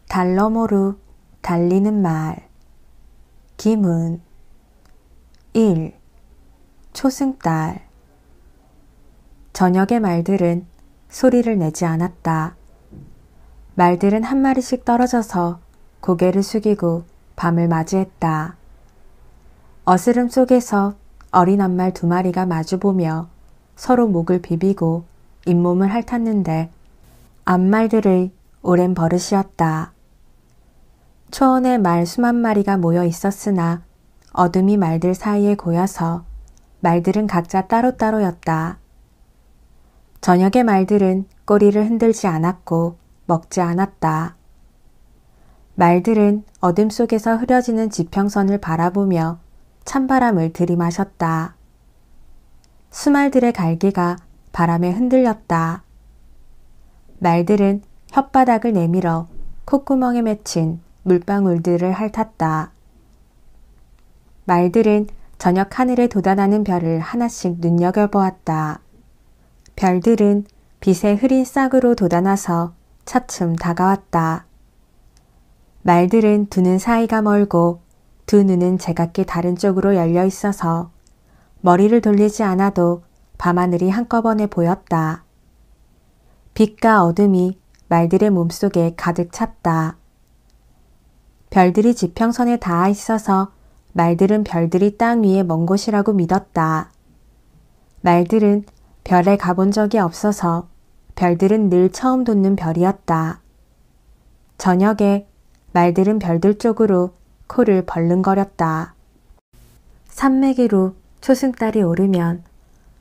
달 너머로 달리는 말. 기문 1. 초승달. 저녁의 말들은 소리를 내지 않았다. 말들은 한 마리씩 떨어져서 고개를 숙이고 밤을 맞이했다. 어스름 속에서 어린 암말 2마리가 마주보며 서로 목을 비비고 잇몸을 핥았는데 암말들의 오랜 버릇이었다. 초원에 말 수만 마리가 모여 있었으나 어둠이 말들 사이에 고여서 말들은 각자 따로따로였다. 저녁의 말들은 꼬리를 흔들지 않았고 먹지 않았다. 말들은 어둠 속에서 흐려지는 지평선을 바라보며 찬바람을 들이마셨다. 수말들의 갈기가 바람에 흔들렸다. 말들은 혓바닥을 내밀어 콧구멍에 맺힌 물방울들을 핥았다. 말들은 저녁 하늘에 돋아나는 별을 하나씩 눈여겨보았다. 별들은 빛의 흐린 싹으로 돋아나서 차츰 다가왔다. 말들은 두 눈 사이가 멀고 두 눈은 제각기 다른 쪽으로 열려 있어서 머리를 돌리지 않아도 밤하늘이 한꺼번에 보였다. 빛과 어둠이 말들의 몸속에 가득 찼다. 별들이 지평선에 닿아 있어서 말들은 별들이 땅 위에 먼 곳이라고 믿었다. 말들은 별에 가본 적이 없어서 별들은 늘 처음 돋는 별이었다. 저녁에 말들은 별들 쪽으로 코를 벌른거렸다. 산매기로 초승달이 오르면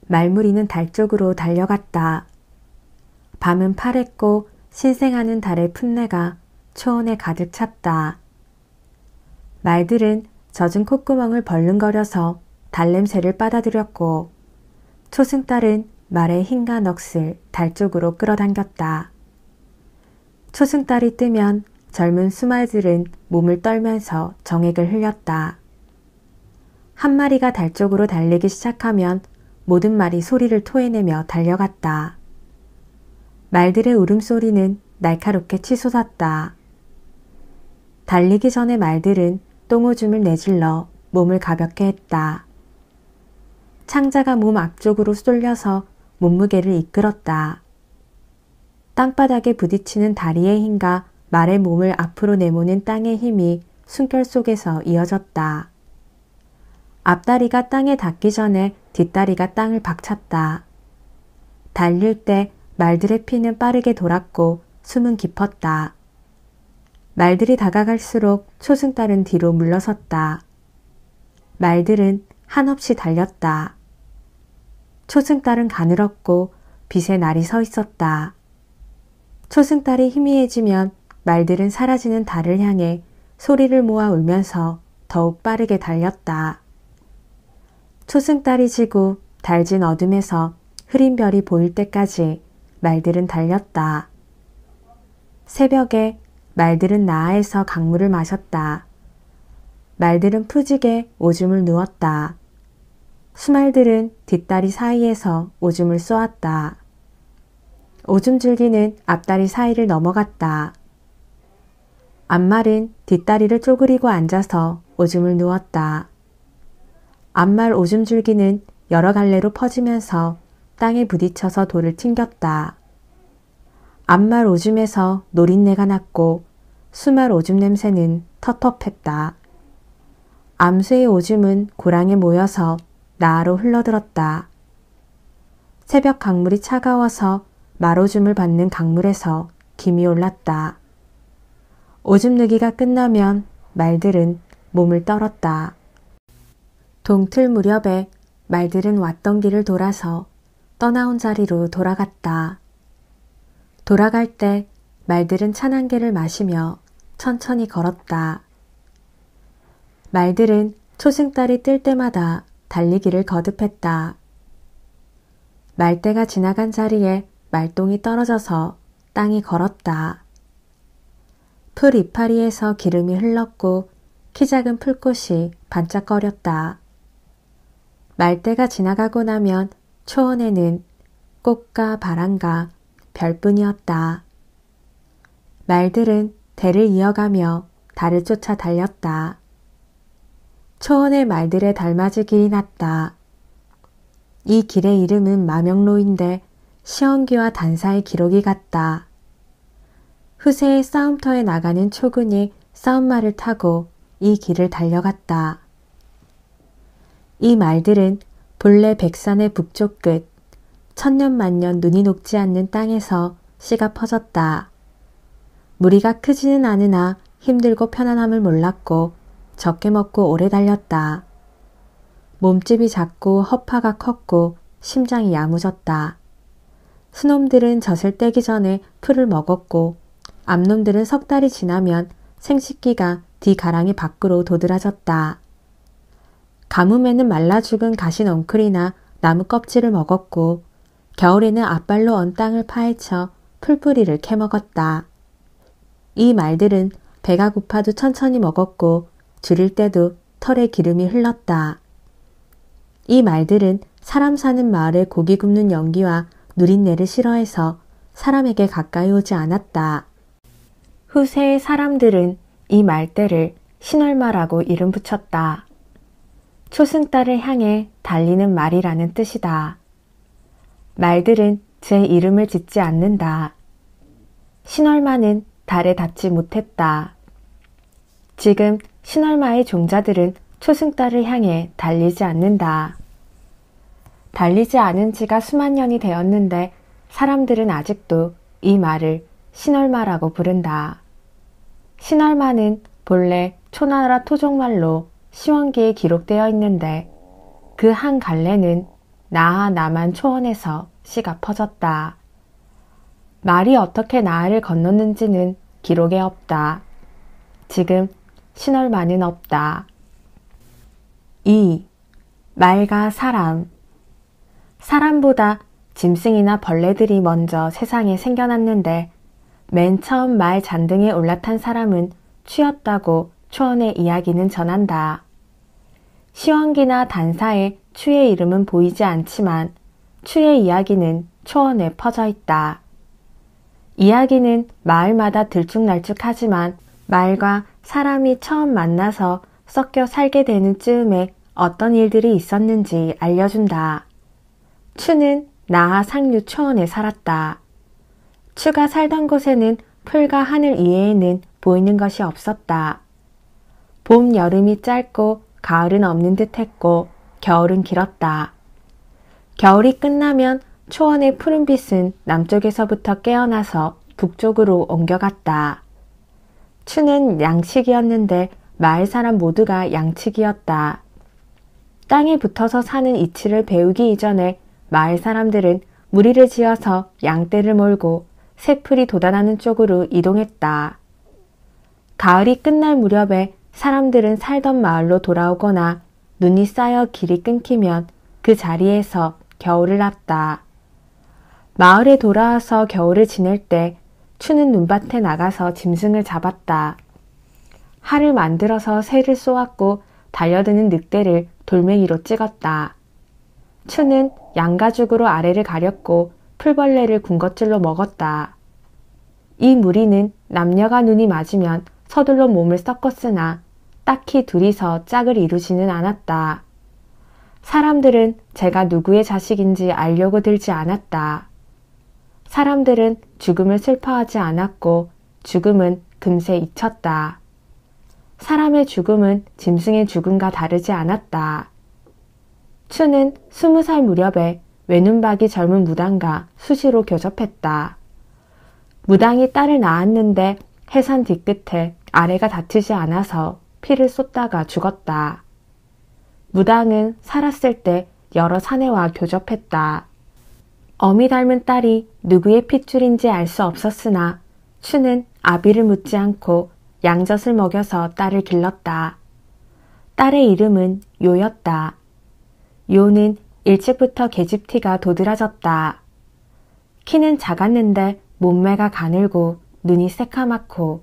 말무리는 달 쪽으로 달려갔다. 밤은 파랬고 신생하는 달의 풋내가 초원에 가득 찼다. 말들은 젖은 콧구멍을 벌른거려서 달냄새를 빨아들였고 초승달은 말의 힘과 넋을 달 쪽으로 끌어당겼다. 초승달이 뜨면 젊은 수말들은 몸을 떨면서 정액을 흘렸다. 한 마리가 달 쪽으로 달리기 시작하면 모든 말이 소리를 토해내며 달려갔다. 말들의 울음소리는 날카롭게 치솟았다. 달리기 전에 말들은 똥오줌을 내질러 몸을 가볍게 했다. 창자가 몸 앞쪽으로 쏠려서 몸무게를 이끌었다. 땅바닥에 부딪히는 다리의 힘과 말의 몸을 앞으로 내모는 땅의 힘이 숨결 속에서 이어졌다. 앞다리가 땅에 닿기 전에 뒷다리가 땅을 박찼다. 달릴 때 말들의 피는 빠르게 돌았고 숨은 깊었다. 말들이 다가갈수록 초승달은 뒤로 물러섰다. 말들은 한없이 달렸다. 초승달은 가늘었고 빛의 날이 서 있었다. 초승달이 희미해지면 말들은 사라지는 달을 향해 소리를 모아 울면서 더욱 빠르게 달렸다. 초승달이 지고 달진 어둠에서 흐린 별이 보일 때까지 말들은 달렸다. 새벽에 말들은 나아에서 강물을 마셨다. 말들은 푸지게 오줌을 누웠다. 수말들은 뒷다리 사이에서 오줌을 쏘았다. 오줌줄기는 앞다리 사이를 넘어갔다. 암말은 뒷다리를 쪼그리고 앉아서 오줌을 누웠다. 암말 오줌줄기는 여러 갈래로 퍼지면서 땅에 부딪혀서 돌을 튕겼다. 암말 오줌에서 노린내가 났고 수말 오줌 냄새는 텁텁했다. 암수의 오줌은 고랑에 모여서 나아로 흘러들었다. 새벽 강물이 차가워서 말오줌을 받는 강물에서 김이 올랐다. 오줌 누기가 끝나면 말들은 몸을 떨었다. 동틀 무렵에 말들은 왔던 길을 돌아서 떠나온 자리로 돌아갔다. 돌아갈 때 말들은 찬 한 개를 마시며 천천히 걸었다. 말들은 초승달이 뜰 때마다 달리기를 거듭했다. 말대가 지나간 자리에 말똥이 떨어져서 땅이 걸었다. 풀 이파리에서 기름이 흘렀고 키 작은 풀꽃이 반짝거렸다. 말대가 지나가고 나면 초원에는 꽃과 바람과 별뿐이었다. 말들은 대를 이어가며 달을 쫓아 달렸다. 초원의 말들의 달맞이 길이 났다. 이 길의 이름은 마명로인데 시원기와 단사의 기록이 같다. 후세의 싸움터에 나가는 초근이 싸움말을 타고 이 길을 달려갔다. 이 말들은 본래 백산의 북쪽 끝 천년만년 눈이 녹지 않는 땅에서 씨가 퍼졌다. 무리가 크지는 않으나 힘들고 편안함을 몰랐고 적게 먹고 오래 달렸다. 몸집이 작고 허파가 컸고 심장이 야무졌다. 스놈들은 젖을 떼기 전에 풀을 먹었고 암놈들은 석 달이 지나면 생식기가 뒤 가랑이 밖으로 도드라졌다. 가뭄에는 말라 죽은 가시 넝쿨이나 나무 껍질을 먹었고 겨울에는 앞발로 언 땅을 파헤쳐 풀뿌리를 캐먹었다. 이 말들은 배가 고파도 천천히 먹었고 줄일 때도 털에 기름이 흘렀다. 이 말들은 사람 사는 마을에 고기 굽는 연기와 누린내를 싫어해서 사람에게 가까이 오지 않았다. 후세의 사람들은 이 말대를 신월마라고 이름 붙였다. 초승달을 향해 달리는 말이라는 뜻이다. 말들은 제 이름을 짓지 않는다. 신월마는 달에 닿지 못했다. 지금 신월마의 종자들은 초승달을 향해 달리지 않는다. 달리지 않은 지가 수만 년이 되었는데 사람들은 아직도 이 말을 신월마라고 부른다. 신월마는 본래 초나라 토종말로 시원기에 기록되어 있는데 그 한 갈래는 나하 남한 초원에서 씨가 퍼졌다. 말이 어떻게 나하를 건넜는지는 기록에 없다. 지금 신월마는 없다. 2. 말과 사람. 사람보다 짐승이나 벌레들이 먼저 세상에 생겨났는데 맨 처음 말 잔등에 올라탄 사람은 추였다고 초원의 이야기는 전한다. 시원기나 단사의 추의 이름은 보이지 않지만 추의 이야기는 초원에 퍼져 있다. 이야기는 마을마다 들쭉날쭉하지만 말과 사람이 처음 만나서 섞여 살게 되는 즈음에 어떤 일들이 있었는지 알려준다. 추는 나하 상류 초원에 살았다. 추가 살던 곳에는 풀과 하늘 이외에는 보이는 것이 없었다. 봄, 여름이 짧고 가을은 없는 듯 했고 겨울은 길었다. 겨울이 끝나면 초원의 푸른빛은 남쪽에서부터 깨어나서 북쪽으로 옮겨갔다. 추는 양측이었는데 마을 사람 모두가 양측이었다. 땅에 붙어서 사는 이치를 배우기 이전에 마을 사람들은 무리를 지어서 양떼를 몰고 새풀이 돋아나는 쪽으로 이동했다. 가을이 끝날 무렵에 사람들은 살던 마을로 돌아오거나 눈이 쌓여 길이 끊기면 그 자리에서 겨울을 났다. 마을에 돌아와서 겨울을 지낼 때 추는 눈밭에 나가서 짐승을 잡았다. 활을 만들어서 새를 쏘았고 달려드는 늑대를 돌멩이로 찍었다. 추는 양가죽으로 아래를 가렸고 풀벌레를 군것질로 먹었다. 이 무리는 남녀가 눈이 맞으면 서둘러 몸을 섞었으나 딱히 둘이서 짝을 이루지는 않았다. 사람들은 제가 누구의 자식인지 알려고 들지 않았다. 사람들은 죽음을 슬퍼하지 않았고 죽음은 금세 잊혔다. 사람의 죽음은 짐승의 죽음과 다르지 않았다. 추는 20살 무렵에 외눈박이 젊은 무당과 수시로 교접했다. 무당이 딸을 낳았는데 해산 뒤끝에 아래가 다치지 않아서 피를 쏟다가 죽었다. 무당은 살았을 때 여러 사내와 교접했다. 어미 닮은 딸이 누구의 핏줄인지 알 수 없었으나 추는 아비를 묻지 않고 양젖을 먹여서 딸을 길렀다. 딸의 이름은 요였다. 요는 일찍부터 계집티가 도드라졌다. 키는 작았는데 몸매가 가늘고 눈이 새카맣고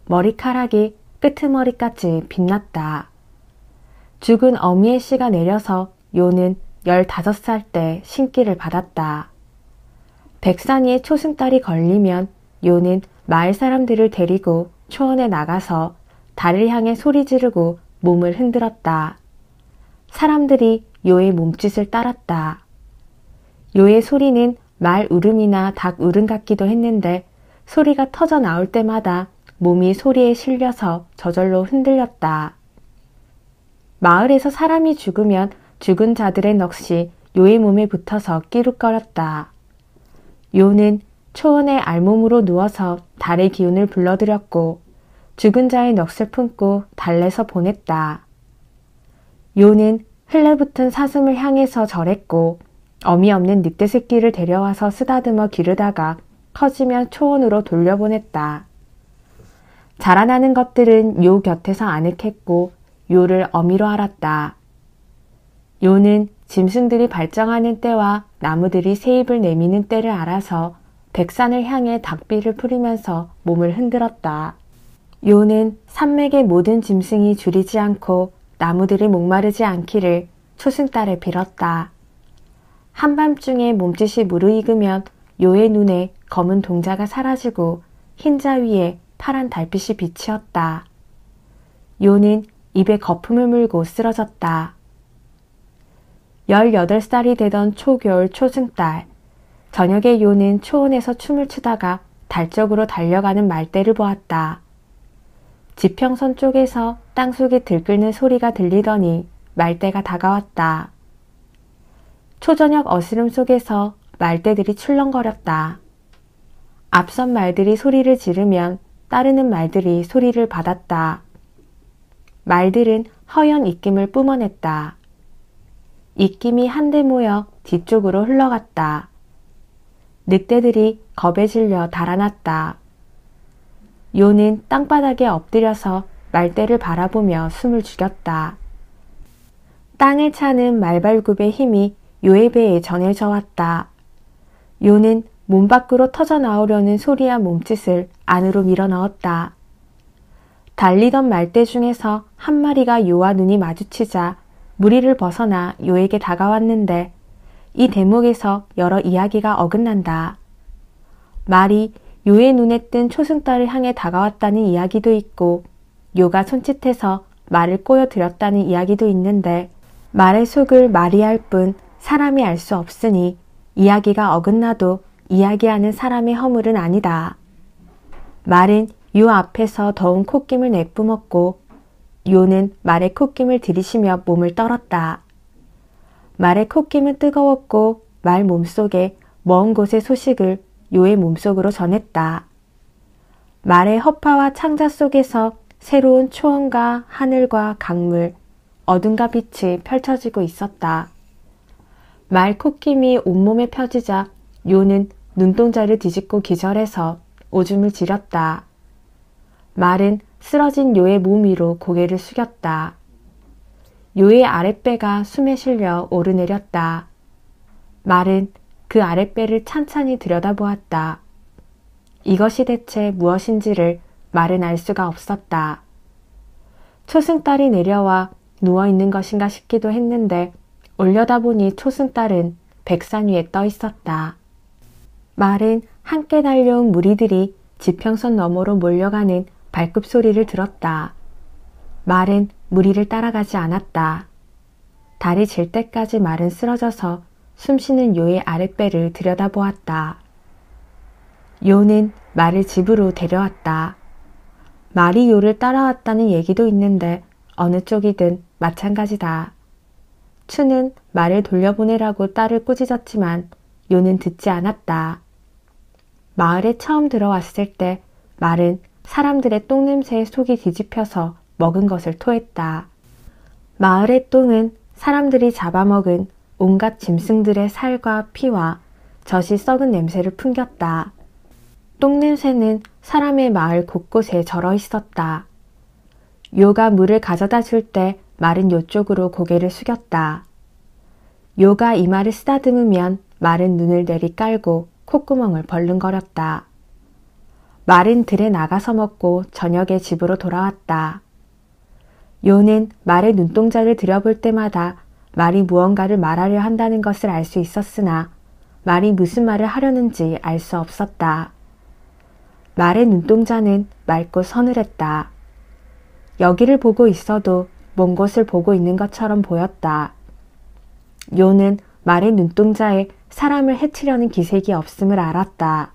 머리카락이 끄트머리까지 빛났다. 죽은 어미의 씨가 내려서 요는 15살 때 신기를 받았다. 백산이의 초승달이 걸리면 요는 마을 사람들을 데리고 초원에 나가서 달을 향해 소리 지르고 몸을 흔들었다. 사람들이 요의 몸짓을 따랐다. 요의 소리는 말 울음이나 닭 울음 같기도 했는데 소리가 터져 나올 때마다 몸이 소리에 실려서 저절로 흔들렸다. 마을에서 사람이 죽으면 죽은 자들의 넋이 요의 몸에 붙어서 끼룩거렸다. 요는 초원에 알몸으로 누워서 달의 기운을 불러들였고 죽은 자의 넋을 품고 달래서 보냈다. 요는 흘레붙은 사슴을 향해서 절했고 어미 없는 늑대 새끼를 데려와서 쓰다듬어 기르다가 커지면 초원으로 돌려보냈다. 자라나는 것들은 요 곁에서 아늑했고 요를 어미로 알았다. 요는 짐승들이 발정하는 때와 나무들이 새잎을 내미는 때를 알아서 백산을 향해 닭비를 풀이면서 몸을 흔들었다. 요는 산맥의 모든 짐승이 줄이지 않고 나무들이 목마르지 않기를 초승달에 빌었다. 한밤중에 몸짓이 무르익으면 요의 눈에 검은 동자가 사라지고 흰자 위에 파란 달빛이 비치었다. 요는 입에 거품을 물고 쓰러졌다. 18살이 되던 초겨울 초승달, 저녁에 요는 초원에서 춤을 추다가 달 쪽으로 달려가는 말대를 보았다. 지평선 쪽에서 땅속에 들끓는 소리가 들리더니 말대가 다가왔다. 초저녁 어스름 속에서 말대들이 출렁거렸다. 앞선 말들이 소리를 지르면 따르는 말들이 소리를 받았다. 말들은 허연 입김을 뿜어냈다. 입김이 한데 모여 뒤쪽으로 흘러갔다. 늑대들이 겁에 질려 달아났다. 요는 땅바닥에 엎드려서 말대를 바라보며 숨을 죽였다. 땅을 차는 말발굽의 힘이 요의 배에 전해져 왔다. 요는 몸 밖으로 터져 나오려는 소리와 몸짓을 안으로 밀어넣었다. 달리던 말대 중에서 한 마리가 요와 눈이 마주치자 무리를 벗어나 요에게 다가왔는데 이 대목에서 여러 이야기가 어긋난다. 말이 요의 눈에 뜬 초승달을 향해 다가왔다는 이야기도 있고 요가 손짓해서 말을 꼬여들였다는 이야기도 있는데 말의 속을 말이 알 뿐 사람이 알 수 없으니 이야기가 어긋나도 이야기하는 사람의 허물은 아니다. 말은 요 앞에서 더운 콧김을 내뿜었고 요는 말의 콧김을 들이쉬며 몸을 떨었다. 말의 콧김은 뜨거웠고 말 몸속에 먼 곳의 소식을 요의 몸속으로 전했다. 말의 허파와 창자 속에서 새로운 초원과 하늘과 강물, 어둠과 빛이 펼쳐지고 있었다. 말 콧김이 온몸에 펴지자 요는 눈동자를 뒤집고 기절해서 오줌을 지렸다. 말은 쓰러진 요의 몸 위로 고개를 숙였다. 요의 아랫배가 숨에 실려 오르내렸다. 말은 그 아랫배를 찬찬히 들여다보았다. 이것이 대체 무엇인지를 말은 알 수가 없었다. 초승달이 내려와 누워있는 것인가 싶기도 했는데 올려다보니 초승달은 백산 위에 떠 있었다. 말은 함께 달려온 무리들이 지평선 너머로 몰려가는 발굽 소리를 들었다. 말은 무리를 따라가지 않았다. 달이 질 때까지 말은 쓰러져서 숨쉬는 요의 아랫배를 들여다보았다. 요는 말을 집으로 데려왔다. 말이 요를 따라왔다는 얘기도 있는데 어느 쪽이든 마찬가지다. 추는 말을 돌려보내라고 딸을 꾸짖었지만 요는 듣지 않았다. 마을에 처음 들어왔을 때 말은 사람들의 똥냄새에 속이 뒤집혀서 먹은 것을 토했다. 마을의 똥은 사람들이 잡아먹은 온갖 짐승들의 살과 피와 젖이 썩은 냄새를 풍겼다. 똥냄새는 사람의 마을 곳곳에 절어 있었다. 요가 물을 가져다 줄 때 말은 요쪽으로 고개를 숙였다. 요가 이마를 쓰다듬으면 말은 눈을 내리깔고 콧구멍을 벌른거렸다. 말은 들에 나가서 먹고 저녁에 집으로 돌아왔다. 요는 말의 눈동자를 들여볼 때마다 말이 무언가를 말하려 한다는 것을 알 수 있었으나 말이 무슨 말을 하려는지 알 수 없었다. 말의 눈동자는 맑고 서늘했다. 여기를 보고 있어도 먼 곳을 보고 있는 것처럼 보였다. 요는 말의 눈동자에 사람을 해치려는 기색이 없음을 알았다.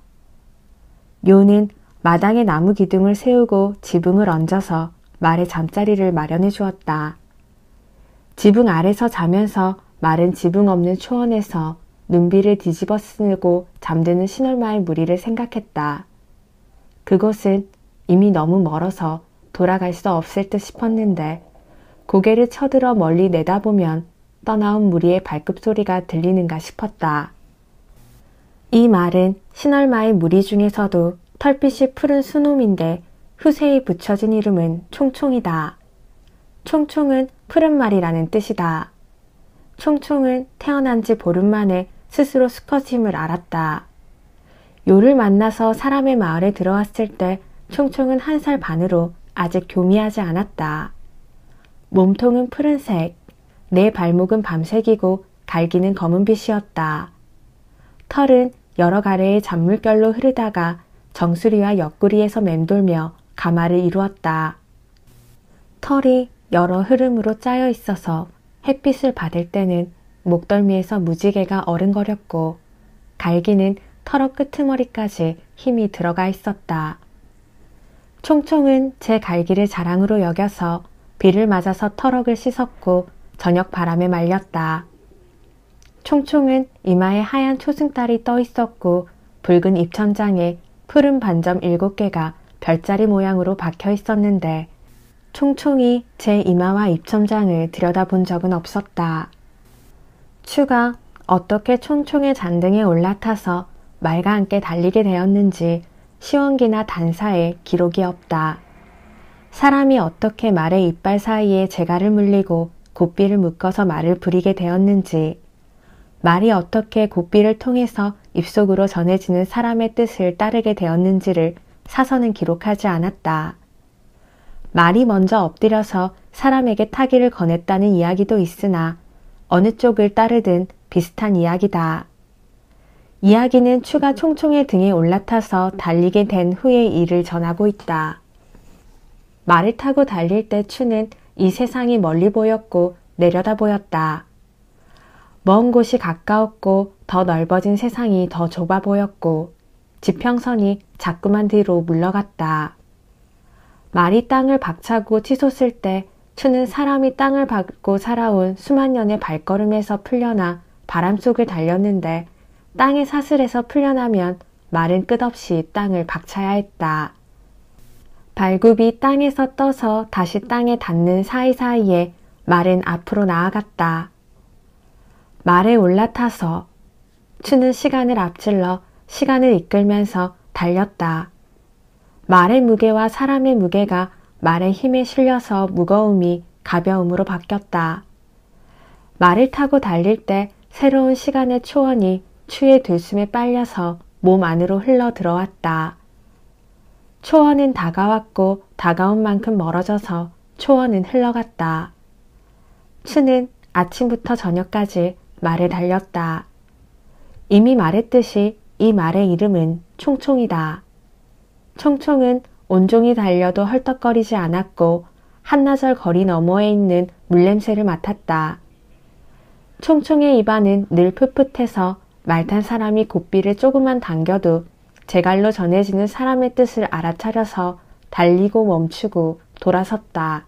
요는 마당에 나무 기둥을 세우고 지붕을 얹어서 말의 잠자리를 마련해 주었다. 지붕 아래서 자면서 말은 지붕 없는 초원에서 눈비를 뒤집어 쓰고 잠드는 신월마의 무리를 생각했다. 그곳은 이미 너무 멀어서 돌아갈 수 없을 듯 싶었는데 고개를 쳐들어 멀리 내다보면 떠나온 무리의 발급소리가 들리는가 싶었다. 이 말은 신월마의 무리 중에서도 털빛이 푸른 수놈인데 후세에 붙여진 이름은 총총이다. 총총은 푸른 말이라는 뜻이다. 총총은 태어난 지 보름 만에 스스로 수컷임을 알았다. 요를 만나서 사람의 마을에 들어왔을 때 총총은 1살 반으로 아직 교미하지 않았다. 몸통은 푸른색, 내 발목은 밤색이고 갈기는 검은빛이었다. 털은 여러 가래의 잔물결로 흐르다가 정수리와 옆구리에서 맴돌며 가마를 이루었다. 털이 여러 흐름으로 짜여 있어서 햇빛을 받을 때는 목덜미에서 무지개가 어른거렸고 갈기는 털어 끄트머리까지 힘이 들어가 있었다. 총총은 제 갈기를 자랑으로 여겨서 비를 맞아서 털럭을 씻었고 저녁 바람에 말렸다. 총총은 이마에 하얀 초승달이 떠 있었고 붉은 입천장에 푸른 반점 7개가 별자리 모양으로 박혀 있었는데 총총이 제 이마와 입천장을 들여다본 적은 없었다. 추가 어떻게 총총의 잔등에 올라타서 말과 함께 달리게 되었는지 시원기나 단사에 기록이 없다. 사람이 어떻게 말의 이빨 사이에 재갈을 물리고 곱비를 묶어서 말을 부리게 되었는지, 말이 어떻게 곱비를 통해서 입속으로 전해지는 사람의 뜻을 따르게 되었는지를 사서는 기록하지 않았다. 말이 먼저 엎드려서 사람에게 타기를 권했다는 이야기도 있으나 어느 쪽을 따르든 비슷한 이야기다. 이야기는 추가 총총의 등에 올라타서 달리게 된 후의 일을 전하고 있다. 말을 타고 달릴 때 추는 이 세상이 멀리 보였고 내려다 보였다. 먼 곳이 가까웠고 더 넓어진 세상이 더 좁아 보였고 지평선이 자꾸만 뒤로 물러갔다. 말이 땅을 박차고 치솟을 때 추는 사람이 땅을 밟고 살아온 수만 년의 발걸음에서 풀려나 바람 속을 달렸는데 땅의 사슬에서 풀려나면 말은 끝없이 땅을 박차야 했다. 발굽이 땅에서 떠서 다시 땅에 닿는 사이사이에 말은 앞으로 나아갔다. 말에 올라타서 추는 시간을 앞질러 시간을 이끌면서 달렸다. 말의 무게와 사람의 무게가 말의 힘에 실려서 무거움이 가벼움으로 바뀌었다. 말을 타고 달릴 때 새로운 시간의 초원이 추의 들숨에 빨려서 몸 안으로 흘러 들어왔다. 초원은 다가왔고 다가온 만큼 멀어져서 초원은 흘러갔다. 추는 아침부터 저녁까지 말에 달렸다. 이미 말했듯이 이 말의 이름은 총총이다. 총총은 온종일 달려도 헐떡거리지 않았고 한나절 거리 너머에 있는 물냄새를 맡았다. 총총의 입안은 늘 풋풋해서 말 탄 사람이 곱비를 조금만 당겨도 제갈로 전해지는 사람의 뜻을 알아차려서 달리고 멈추고 돌아섰다.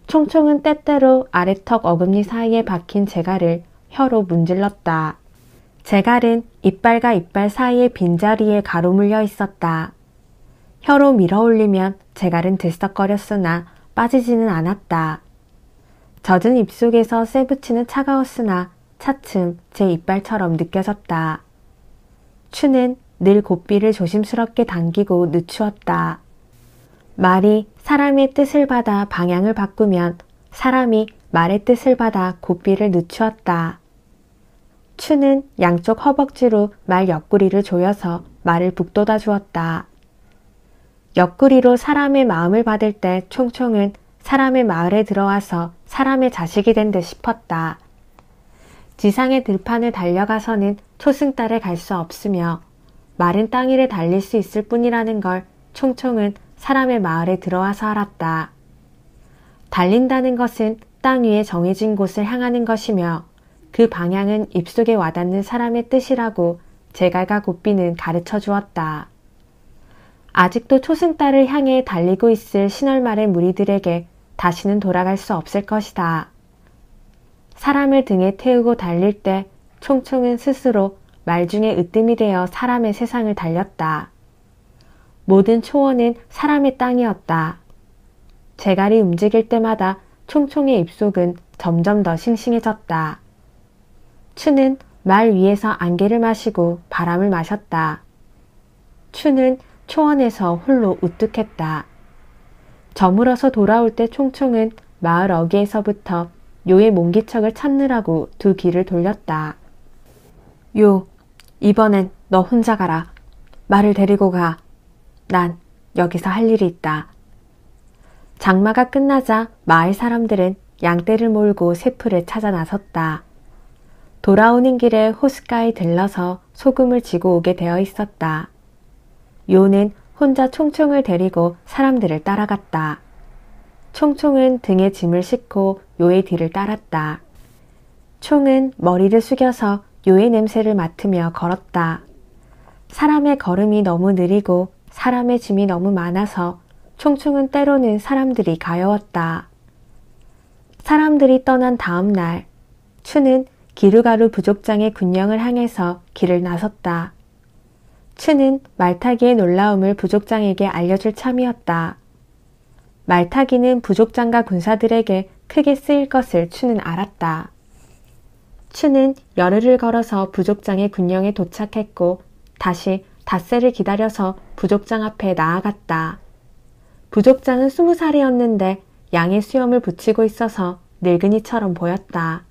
총총은 때때로 아래턱 어금니 사이에 박힌 제갈을 혀로 문질렀다. 제갈은 이빨과 이빨 사이의 빈자리에 가로물려 있었다. 혀로 밀어 올리면 제갈은 들썩거렸으나 빠지지는 않았다. 젖은 입속에서 쇠붙이는 차가웠으나 차츰 제 이빨처럼 느껴졌다. 추는 늘 곱비를 조심스럽게 당기고 늦추었다. 말이 사람의 뜻을 받아 방향을 바꾸면 사람이 말의 뜻을 받아 곱비를 늦추었다. 추는 양쪽 허벅지로 말 옆구리를 조여서 말을 북돋아 주었다. 옆구리로 사람의 마음을 받을 때 총총은 사람의 마을에 들어와서 사람의 자식이 된 듯 싶었다. 지상의 들판을 달려가서는 초승달에 갈 수 없으며 마른 땅 위를 달릴 수 있을 뿐이라는 걸 총총은 사람의 마을에 들어와서 알았다. 달린다는 것은 땅 위에 정해진 곳을 향하는 것이며 그 방향은 입속에 와닿는 사람의 뜻이라고 제갈과 고삐는 가르쳐 주었다. 아직도 초승달을 향해 달리고 있을 신월말의 무리들에게 다시는 돌아갈 수 없을 것이다. 사람을 등에 태우고 달릴 때 총총은 스스로 말 중에 으뜸이 되어 사람의 세상을 달렸다. 모든 초원은 사람의 땅이었다. 제갈이 움직일 때마다 총총의 입속은 점점 더 싱싱해졌다. 추는 말 위에서 안개를 마시고 바람을 마셨다. 추는 초원에서 홀로 우뚝했다. 저물어서 돌아올 때 총총은 마을 어귀에서부터 요의 몽기척을 찾느라고 두 귀를 돌렸다. 요, 이번엔 너 혼자 가라. 말을 데리고 가. 난 여기서 할 일이 있다. 장마가 끝나자 마을 사람들은 양떼를 몰고 쇠풀을 찾아 나섰다. 돌아오는 길에 호숫가에 들러서 소금을 지고 오게 되어 있었다. 요는 혼자 총총을 데리고 사람들을 따라갔다. 총총은 등에 짐을 싣고 요의 뒤를 따랐다. 총은 머리를 숙여서 요의 냄새를 맡으며 걸었다. 사람의 걸음이 너무 느리고 사람의 짐이 너무 많아서 총총은 때로는 사람들이 가여웠다. 사람들이 떠난 다음 날, 추는 기루가루 부족장의 군령을 향해서 길을 나섰다. 추는 말타기의 놀라움을 부족장에게 알려줄 참이었다. 말타기는 부족장과 군사들에게 크게 쓰일 것을 추는 알았다. 추는 열흘을 걸어서 부족장의 군령에 도착했고 다시 닷새를 기다려서 부족장 앞에 나아갔다. 부족장은 20살이었는데 양의 수염을 붙이고 있어서 늙은이처럼 보였다.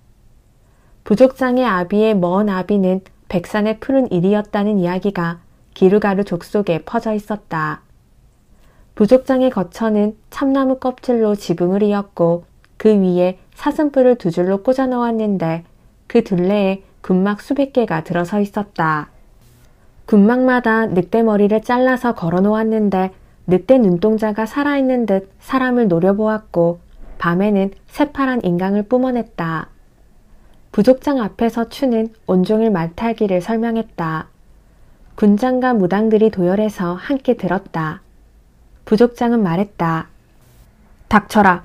부족장의 아비의 먼 아비는 백산의 푸른 일이었다는 이야기가 기루가루 족속에 퍼져 있었다. 부족장의 거처는 참나무 껍질로 지붕을 이었고 그 위에 사슴뿔을 두 줄로 꽂아 놓았는데 그 둘레에 군막 수백 개가 들어서 있었다. 군막마다 늑대 머리를 잘라서 걸어 놓았는데 늑대 눈동자가 살아있는 듯 사람을 노려보았고 밤에는 새파란 인강을 뿜어냈다. 부족장 앞에서 추는 온종일 말타기를 설명했다. 군장과 무당들이 도열해서 함께 들었다. 부족장은 말했다. 닥쳐라.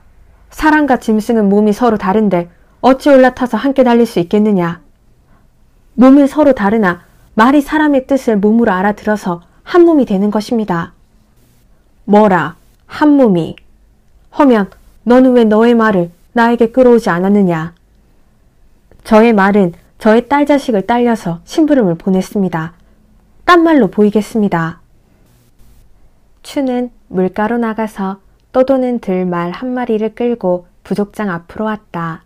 사람과 짐승은 몸이 서로 다른데 어찌 올라타서 함께 달릴 수 있겠느냐. 몸은 서로 다르나 말이 사람의 뜻을 몸으로 알아들어서 한 몸이 되는 것입니다. 뭐라, 한 몸이. 허면 너는 왜 너의 말을 나에게 끌어오지 않았느냐. 저의 말은 저의 딸 자식을 딸려서 심부름을 보냈습니다. 딴 말로 보이겠습니다. 추는 물가로 나가서 떠도는 들말 한 마리를 끌고 부족장 앞으로 왔다.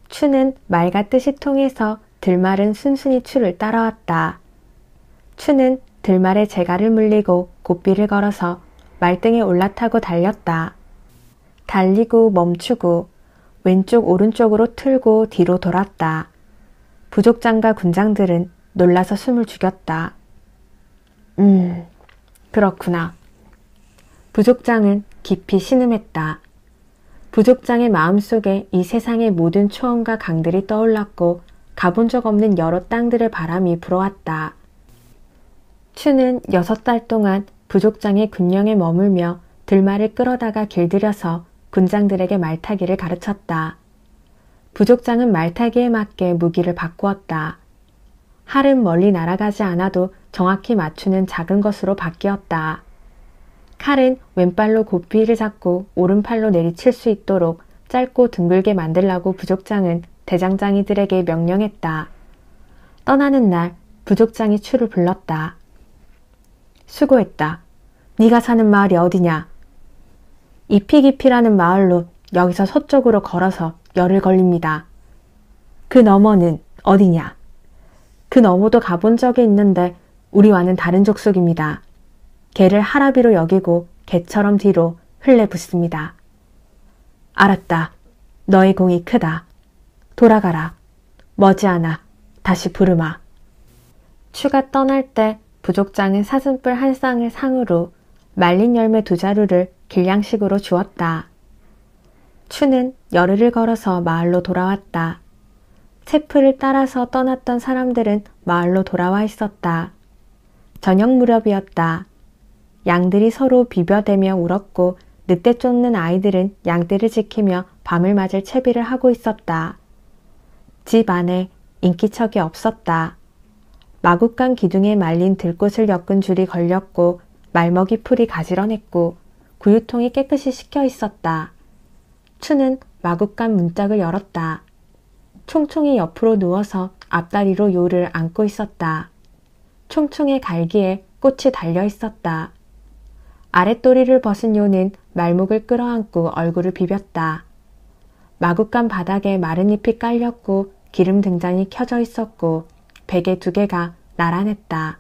추는 말과 뜻이 통해서 들말은 순순히 추를 따라왔다. 추는 들말의 재갈을 물리고 고삐를 걸어서 말등에 올라타고 달렸다. 달리고 멈추고 왼쪽 오른쪽으로 틀고 뒤로 돌았다. 부족장과 군장들은 놀라서 숨을 죽였다. 그렇구나. 부족장은 깊이 신음했다. 부족장의 마음속에 이 세상의 모든 초원과 강들이 떠올랐고 가본 적 없는 여러 땅들의 바람이 불어왔다. 추는 6달 동안 부족장의 군령에 머물며 들말을 끌어다가 길들여서 군장들에게 말타기를 가르쳤다. 부족장은 말타기에 맞게 무기를 바꾸었다. 활은 멀리 날아가지 않아도 정확히 맞추는 작은 것으로 바뀌었다. 칼은 왼발로 고삐를 잡고 오른팔로 내리칠 수 있도록 짧고 둥글게 만들라고 부족장은 대장장이들에게 명령했다. 떠나는 날 부족장이 추를 불렀다. 수고했다. 네가 사는 마을이 어디냐? 이피기피라는 마을로 여기서 서쪽으로 걸어서 열흘 걸립니다. 그 너머는 어디냐? 그 너머도 가본 적이 있는데 우리와는 다른 족속입니다. 개를 하라비로 여기고 개처럼 뒤로 흘레붙습니다. 알았다. 너의 공이 크다. 돌아가라. 머지않아 다시 부르마. 추가 떠날 때 부족장은 사슴뿔 한 쌍을 상으로 말린 열매 2자루를 길냥식으로 주었다. 추는 열흘을 걸어서 마을로 돌아왔다. 채플을 따라서 떠났던 사람들은 마을로 돌아와 있었다. 저녁 무렵이었다. 양들이 서로 비벼대며 울었고 늑대 쫓는 아이들은 양떼를 지키며 밤을 맞을 채비를 하고 있었다. 집 안에 인기척이 없었다. 마구간 기둥에 말린 들꽃을 엮은 줄이 걸렸고 말먹이 풀이 가지런했고 구유통이 깨끗이 씻겨 있었다. 추는 마구간 문짝을 열었다. 총총이 옆으로 누워서 앞다리로 요를 안고 있었다. 총총의 갈기에 꽃이 달려 있었다. 아랫도리를 벗은 요는 말목을 끌어안고 얼굴을 비볐다. 마구간 바닥에 마른 잎이 깔렸고 기름 등잔이 켜져 있었고 베개 2개가 나란했다.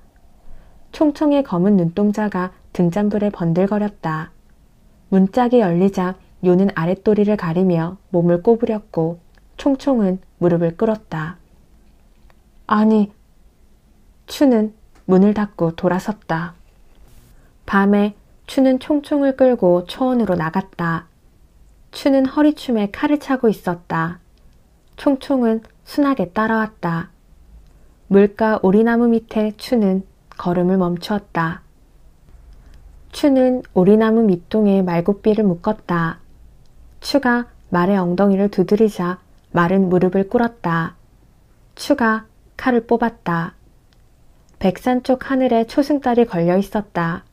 총총의 검은 눈동자가 등잔불에 번들거렸다. 문짝이 열리자 요는 아랫도리를 가리며 몸을 꼬부렸고 총총은 무릎을 꿇었다. 아니, 추는 문을 닫고 돌아섰다. 밤에 추는 총총을 끌고 초원으로 나갔다. 추는 허리춤에 칼을 차고 있었다. 총총은 순하게 따라왔다. 물가 오리나무 밑에 추는 걸음을 멈추었다. 추는 오리나무 밑동에 말굽비를 묶었다. 추가 말의 엉덩이를 두드리자 말은 무릎을 꿇었다. 추가 칼을 뽑았다. 백산 쪽 하늘에 초승달이 걸려 있었다.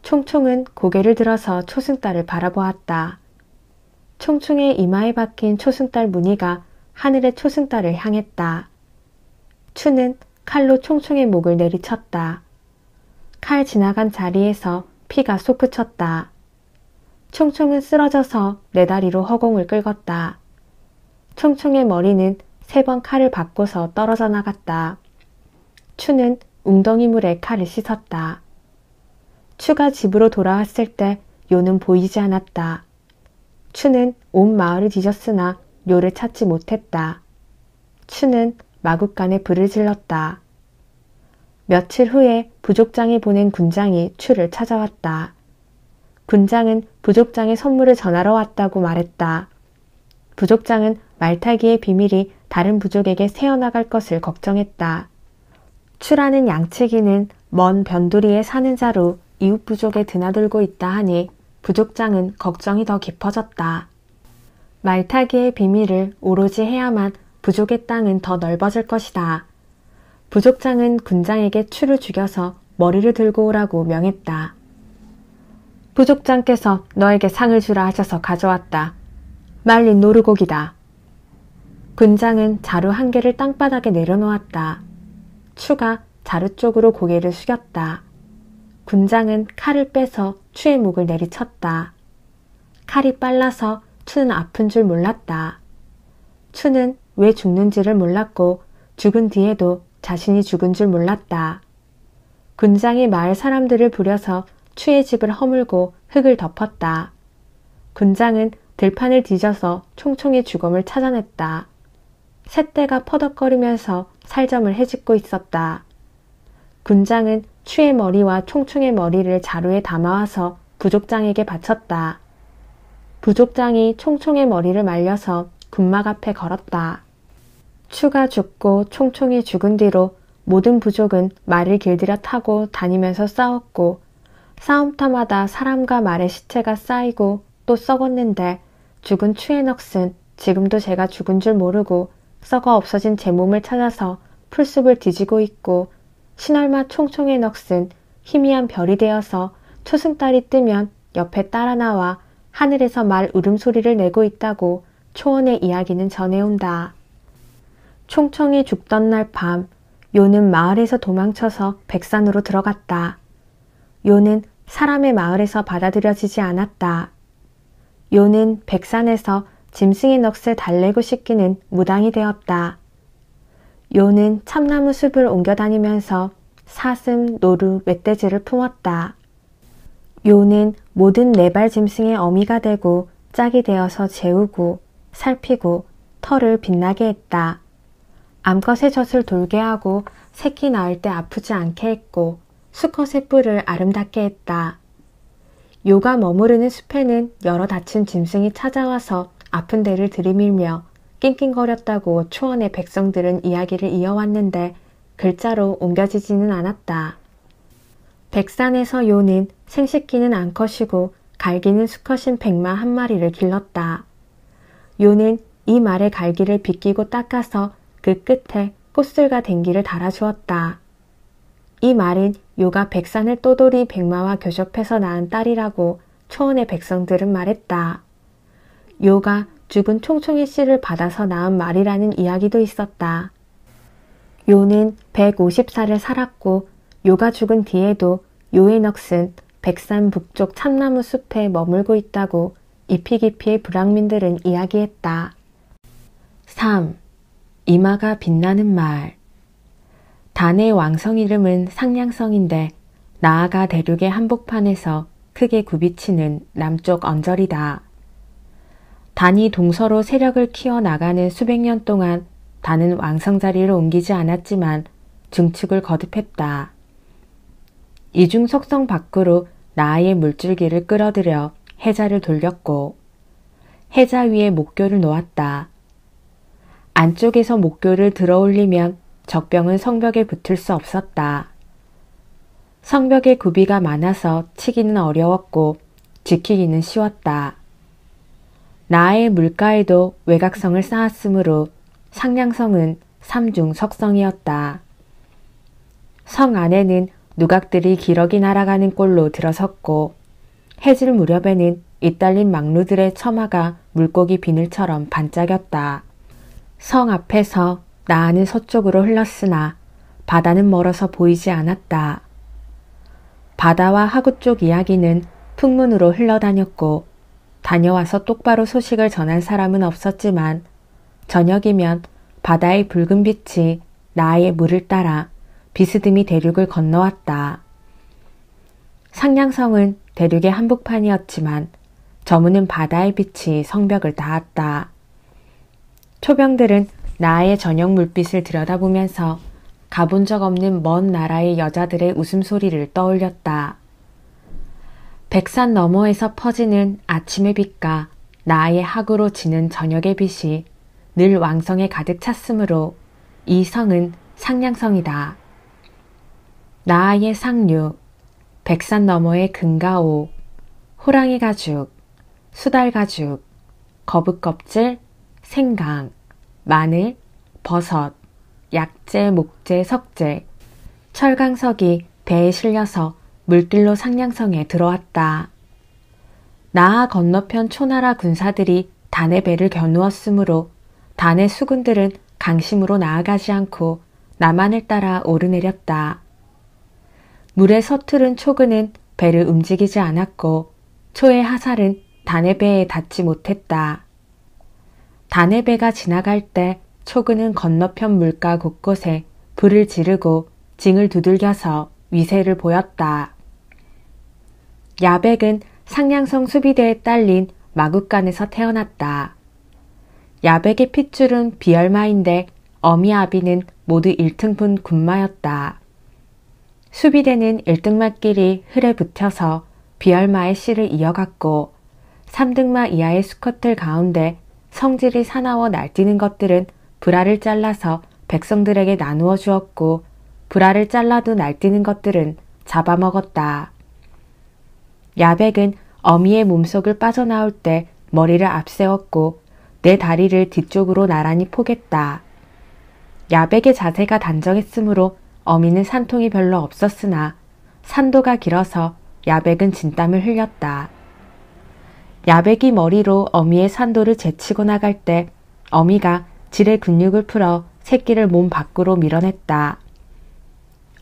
총총은 고개를 들어서 초승달을 바라보았다. 총총의 이마에 박힌 초승달 무늬가 하늘의 초승달을 향했다. 추는 칼로 총총의 목을 내리쳤다. 칼 지나간 자리에서 피가 솟구쳤다. 총총은 쓰러져서 네 다리로 허공을 긁었다. 총총의 머리는 3번 칼을 받고서 떨어져 나갔다. 추는 웅덩이 물에 칼을 씻었다. 추가 집으로 돌아왔을 때 요는 보이지 않았다. 추는 온 마을을 뒤졌으나 요를 찾지 못했다. 추는 마구간에 불을 질렀다. 며칠 후에 부족장이 보낸 군장이 추를 찾아왔다. 군장은 부족장의 선물을 전하러 왔다고 말했다. 부족장은 말타기의 비밀이 다른 부족에게 새어나갈 것을 걱정했다. 추라는 양치기는 먼 변두리에 사는 자로 이웃 부족에 드나들고 있다 하니 부족장은 걱정이 더 깊어졌다. 말타기의 비밀을 오로지 해야만 부족의 땅은 더 넓어질 것이다. 부족장은 군장에게 추를 죽여서 머리를 들고 오라고 명했다. 부족장께서 너에게 상을 주라 하셔서 가져왔다. 말린 노루고기다. 군장은 자루 1개를 땅바닥에 내려놓았다. 추가 자루 쪽으로 고개를 숙였다. 군장은 칼을 빼서 추의 목을 내리쳤다. 칼이 빨라서 추는 아픈 줄 몰랐다. 추는 왜 죽는지를 몰랐고 죽은 뒤에도 자신이 죽은 줄 몰랐다. 군장이 마을 사람들을 부려서 추의 집을 허물고 흙을 덮었다. 군장은 들판을 뒤져서 총총의 죽음을 찾아냈다. 새떼가 퍼덕거리면서 살점을 헤집고 있었다. 군장은 추의 머리와 총총의 머리를 자루에 담아와서 부족장에게 바쳤다. 부족장이 총총의 머리를 말려서 군막 앞에 걸었다. 추가 죽고 총총이 죽은 뒤로 모든 부족은 말을 길들여 타고 다니면서 싸웠고 싸움터마다 사람과 말의 시체가 쌓이고 또 썩었는데 죽은 추의 넋은 지금도 제가 죽은 줄 모르고 썩어 없어진 제 몸을 찾아서 풀숲을 뒤지고 있고 신얼마 총총의 넋은 희미한 별이 되어서 초승달이 뜨면 옆에 따라 나와 하늘에서 말 울음소리를 내고 있다고 초원의 이야기는 전해온다. 총총이 죽던 날 밤 요는 마을에서 도망쳐서 백산으로 들어갔다. 요는 사람의 마을에서 받아들여지지 않았다. 요는 백산에서 짐승의 넋을 달래고 씻기는 무당이 되었다. 요는 참나무 숲을 옮겨다니면서 사슴, 노루, 멧돼지를 품었다. 요는 모든 4발 짐승의 어미가 되고 짝이 되어서 재우고 살피고 털을 빛나게 했다. 암컷의 젖을 돌게 하고 새끼 낳을 때 아프지 않게 했고 수컷의 뿔을 아름답게 했다. 요가 머무르는 숲에는 여러 다친 짐승이 찾아와서 아픈 데를 들이밀며 낑낑거렸다고 초원의 백성들은 이야기를 이어왔는데 글자로 옮겨지지는 않았다. 백산에서 요는 생식기는 암컷이고 갈기는 수컷인 백마 한 마리를 길렀다. 요는 이 말의 갈기를 빗기고 닦아서 그 끝에 꽃술과 댕기를 달아주었다. 이 말은 요가 백산을 떠돌이 백마와 교접해서 낳은 딸이라고 초원의 백성들은 말했다. 요가 죽은 총총의 씨를 받아서 낳은 말이라는 이야기도 있었다. 요는 150살을 살았고 요가 죽은 뒤에도 요의 넋은 백산 북쪽 참나무 숲에 머물고 있다고 이피기피의 불황민들은 이야기했다. 3. 이마가 빛나는 말. 단의 왕성 이름은 상냥성인데 나아가 대륙의 한복판에서 크게 굽이치는 남쪽 언저리다. 단이 동서로 세력을 키워나가는 수백 년 동안 단은 왕성자리를 옮기지 않았지만 중축을 거듭했다. 이중 속성 밖으로 나아의 물줄기를 끌어들여 해자를 돌렸고 해자 위에 목교를 놓았다. 안쪽에서 목교를 들어올리면 적병은 성벽에 붙을 수 없었다. 성벽에 구비가 많아서 치기는 어려웠고 지키기는 쉬웠다. 나아의 물가에도 외곽성을 쌓았으므로 상냥성은 삼중 석성이었다. 성 안에는 누각들이 기러기 날아가는 꼴로 들어섰고 해질 무렵에는 잇달린 망루들의 처마가 물고기 비늘처럼 반짝였다. 성 앞에서 나아는 서쪽으로 흘렀으나 바다는 멀어서 보이지 않았다. 바다와 하구 쪽 이야기는 풍문으로 흘러다녔고 다녀와서 똑바로 소식을 전한 사람은 없었지만 저녁이면 바다의 붉은 빛이 나아의 물을 따라 비스듬히 대륙을 건너왔다. 상냥성은 대륙의 한복판이었지만 저무는 바다의 빛이 성벽을 닿았다. 초병들은 나아의 저녁 물빛을 들여다보면서 가본 적 없는 먼 나라의 여자들의 웃음소리를 떠올렸다. 백산 너머에서 퍼지는 아침의 빛과 나아의 하구로 지는 저녁의 빛이 늘 왕성에 가득 찼으므로 이 성은 상냥성이다. 나아의 상류, 백산 너머의 금가오, 호랑이 가죽, 수달 가죽, 거북 껍질, 생강, 마늘, 버섯, 약재, 목재, 석재, 철강석이 배에 실려서 물길로 상냥성에 들어왔다. 나아 건너편 초나라 군사들이 단의 배를 겨누었으므로 단의 수군들은 강심으로 나아가지 않고 남한을 따라 오르내렸다. 물에 서투른 초근은 배를 움직이지 않았고 초의 하살은 단의 배에 닿지 못했다. 단의 배가 지나갈 때 초근은 건너편 물가 곳곳에 불을 지르고 징을 두들겨서 위세를 보였다. 야백은 상냥성 수비대에 딸린 마국간에서 태어났다. 야백의 핏줄은 비열마인데 어미아비는 모두 1등분 군마였다. 수비대는 1등마끼리 흘에 붙여서 비열마의 씨를 이어갔고 3등마 이하의 수컷들 가운데 성질이 사나워 날뛰는 것들은 불알을 잘라서 백성들에게 나누어 주었고 불알을 잘라도 날뛰는 것들은 잡아먹었다. 야백은 어미의 몸속을 빠져나올 때 머리를 앞세웠고 내 다리를 뒤쪽으로 나란히 포겠다. 야백의 자세가 단정했으므로 어미는 산통이 별로 없었으나 산도가 길어서 야백은 진땀을 흘렸다. 야백이 머리로 어미의 산도를 제치고 나갈 때 어미가 질의 근육을 풀어 새끼를 몸 밖으로 밀어냈다.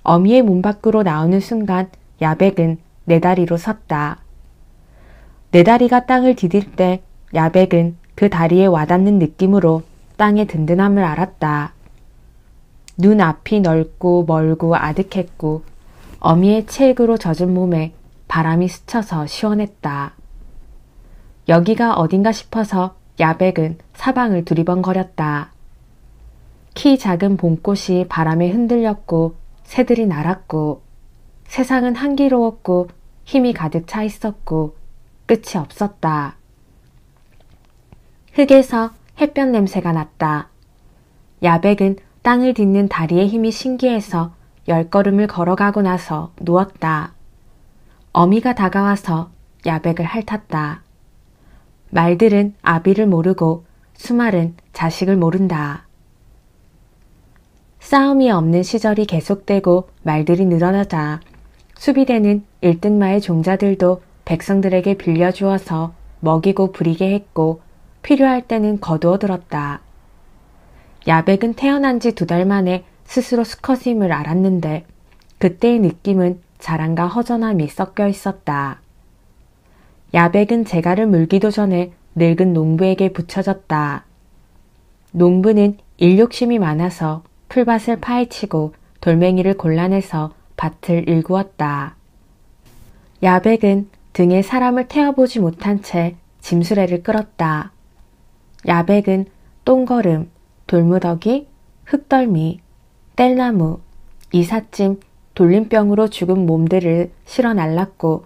어미의 몸 밖으로 나오는 순간 야백은 네 다리로 섰다. 네 다리가 땅을 디딜 때 야백은 그 다리에 와닿는 느낌으로 땅의 든든함을 알았다. 눈 앞이 넓고 멀고 아득했고 어미의 체액으로 젖은 몸에 바람이 스쳐서 시원했다. 여기가 어딘가 싶어서 야백은 사방을 두리번거렸다. 키 작은 봄꽃이 바람에 흔들렸고 새들이 날았고 세상은 한기로웠고 힘이 가득 차 있었고 끝이 없었다. 흙에서 햇볕 냄새가 났다. 야백은 땅을 딛는 다리의 힘이 신기해서 10걸음을 걸어가고 나서 누웠다. 어미가 다가와서 야백을 핥았다. 말들은 아비를 모르고 수말은 자식을 모른다. 싸움이 없는 시절이 계속되고 말들이 늘어나자 수비대는 일등마의 종자들도 백성들에게 빌려주어서 먹이고 부리게 했고 필요할 때는 거두어 들었다. 야백은 태어난 지 2달 만에 스스로 수컷임을 알았는데 그때의 느낌은 자랑과 허전함이 섞여 있었다. 야백은 재갈을 물기도 전에 늙은 농부에게 붙여졌다. 농부는 일욕심이 많아서 풀밭을 파헤치고 돌멩이를 골라내서 밭을 일구었다. 야백은 등에 사람을 태워보지 못한 채 짐수레를 끌었다. 야백은 똥거름, 돌무더기, 흙덜미, 뗄나무, 이삿짐, 돌림병으로 죽은 몸들을 실어 날랐고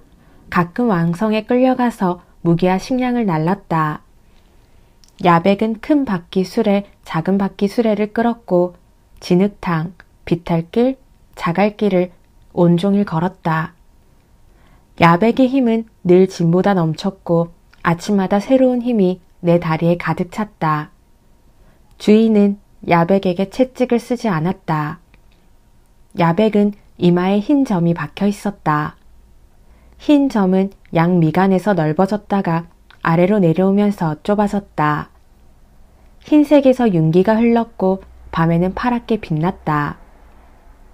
가끔 왕성에 끌려가서 무기와 식량을 날랐다. 야백은 큰 바퀴 수레, 작은 바퀴 수레를 끌었고 진흙탕, 비탈길, 자갈길을 온종일 걸었다. 야백의 힘은 늘 짐보다 넘쳤고 아침마다 새로운 힘이 내 다리에 가득 찼다. 주인은 야백에게 채찍을 쓰지 않았다. 야백은 이마에 흰 점이 박혀 있었다. 흰 점은 양 미간에서 넓어졌다가 아래로 내려오면서 좁아졌다. 흰색에서 윤기가 흘렀고 밤에는 파랗게 빛났다.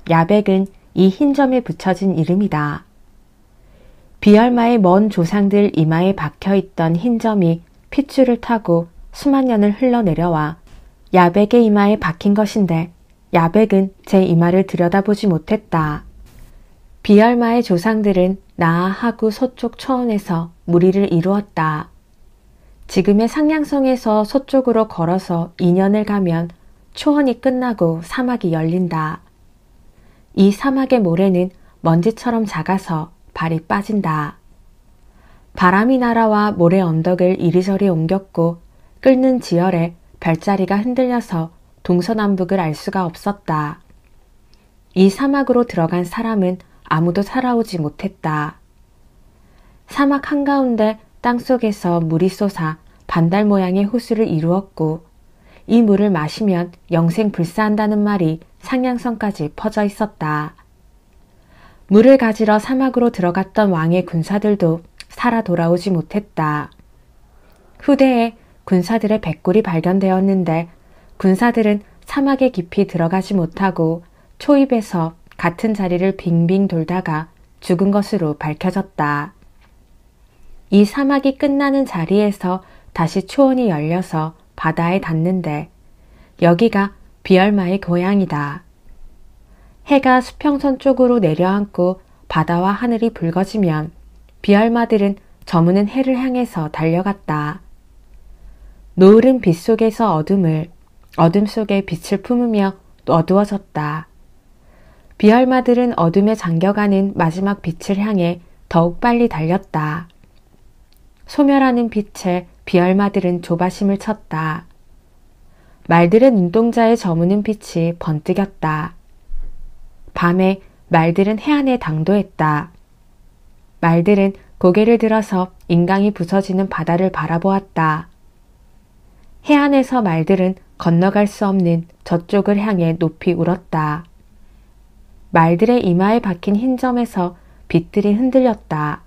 야백은 이 흰 점에 붙여진 이름이다. 비얼마의 먼 조상들 이마에 박혀있던 흰 점이 핏줄을 타고 수만 년을 흘러내려와 야백의 이마에 박힌 것인데 야백은 제 이마를 들여다보지 못했다. 비얼마의 조상들은 나아 하구 서쪽 초원에서 무리를 이루었다. 지금의 상냥성에서 서쪽으로 걸어서 2년을 가면 초원이 끝나고 사막이 열린다. 이 사막의 모래는 먼지처럼 작아서 발이 빠진다. 바람이 날아와 모래 언덕을 이리저리 옮겼고 끓는 지열에 별자리가 흔들려서 동서남북을 알 수가 없었다. 이 사막으로 들어간 사람은 아무도 살아오지 못했다. 사막 한가운데 땅속에서 물이 솟아 반달 모양의 호수를 이루었고 이 물을 마시면 영생 불사한다는 말이 상냥성까지 퍼져 있었다. 물을 가지러 사막으로 들어갔던 왕의 군사들도 살아 돌아오지 못했다. 후대에 군사들의 백골이 발견되었는데 군사들은 사막에 깊이 들어가지 못하고 초입에서 같은 자리를 빙빙 돌다가 죽은 것으로 밝혀졌다. 이 사막이 끝나는 자리에서 다시 초원이 열려서 바다에 닿는데 여기가 비얼마의 고향이다. 해가 수평선 쪽으로 내려앉고 바다와 하늘이 붉어지면 비얼마들은 저무는 해를 향해서 달려갔다. 노을은 빛 속에서 어둠을, 어둠 속에 빛을 품으며 어두워졌다. 비얼마들은 어둠에 잠겨가는 마지막 빛을 향해 더욱 빨리 달렸다. 소멸하는 빛에 비얼마들은 조바심을 쳤다. 말들의 눈동자에 저무는 빛이 번뜩였다. 밤에 말들은 해안에 당도했다. 말들은 고개를 들어서 인강이 부서지는 바다를 바라보았다. 해안에서 말들은 건너갈 수 없는 저쪽을 향해 높이 울었다. 말들의 이마에 박힌 흰 점에서 빛들이 흔들렸다.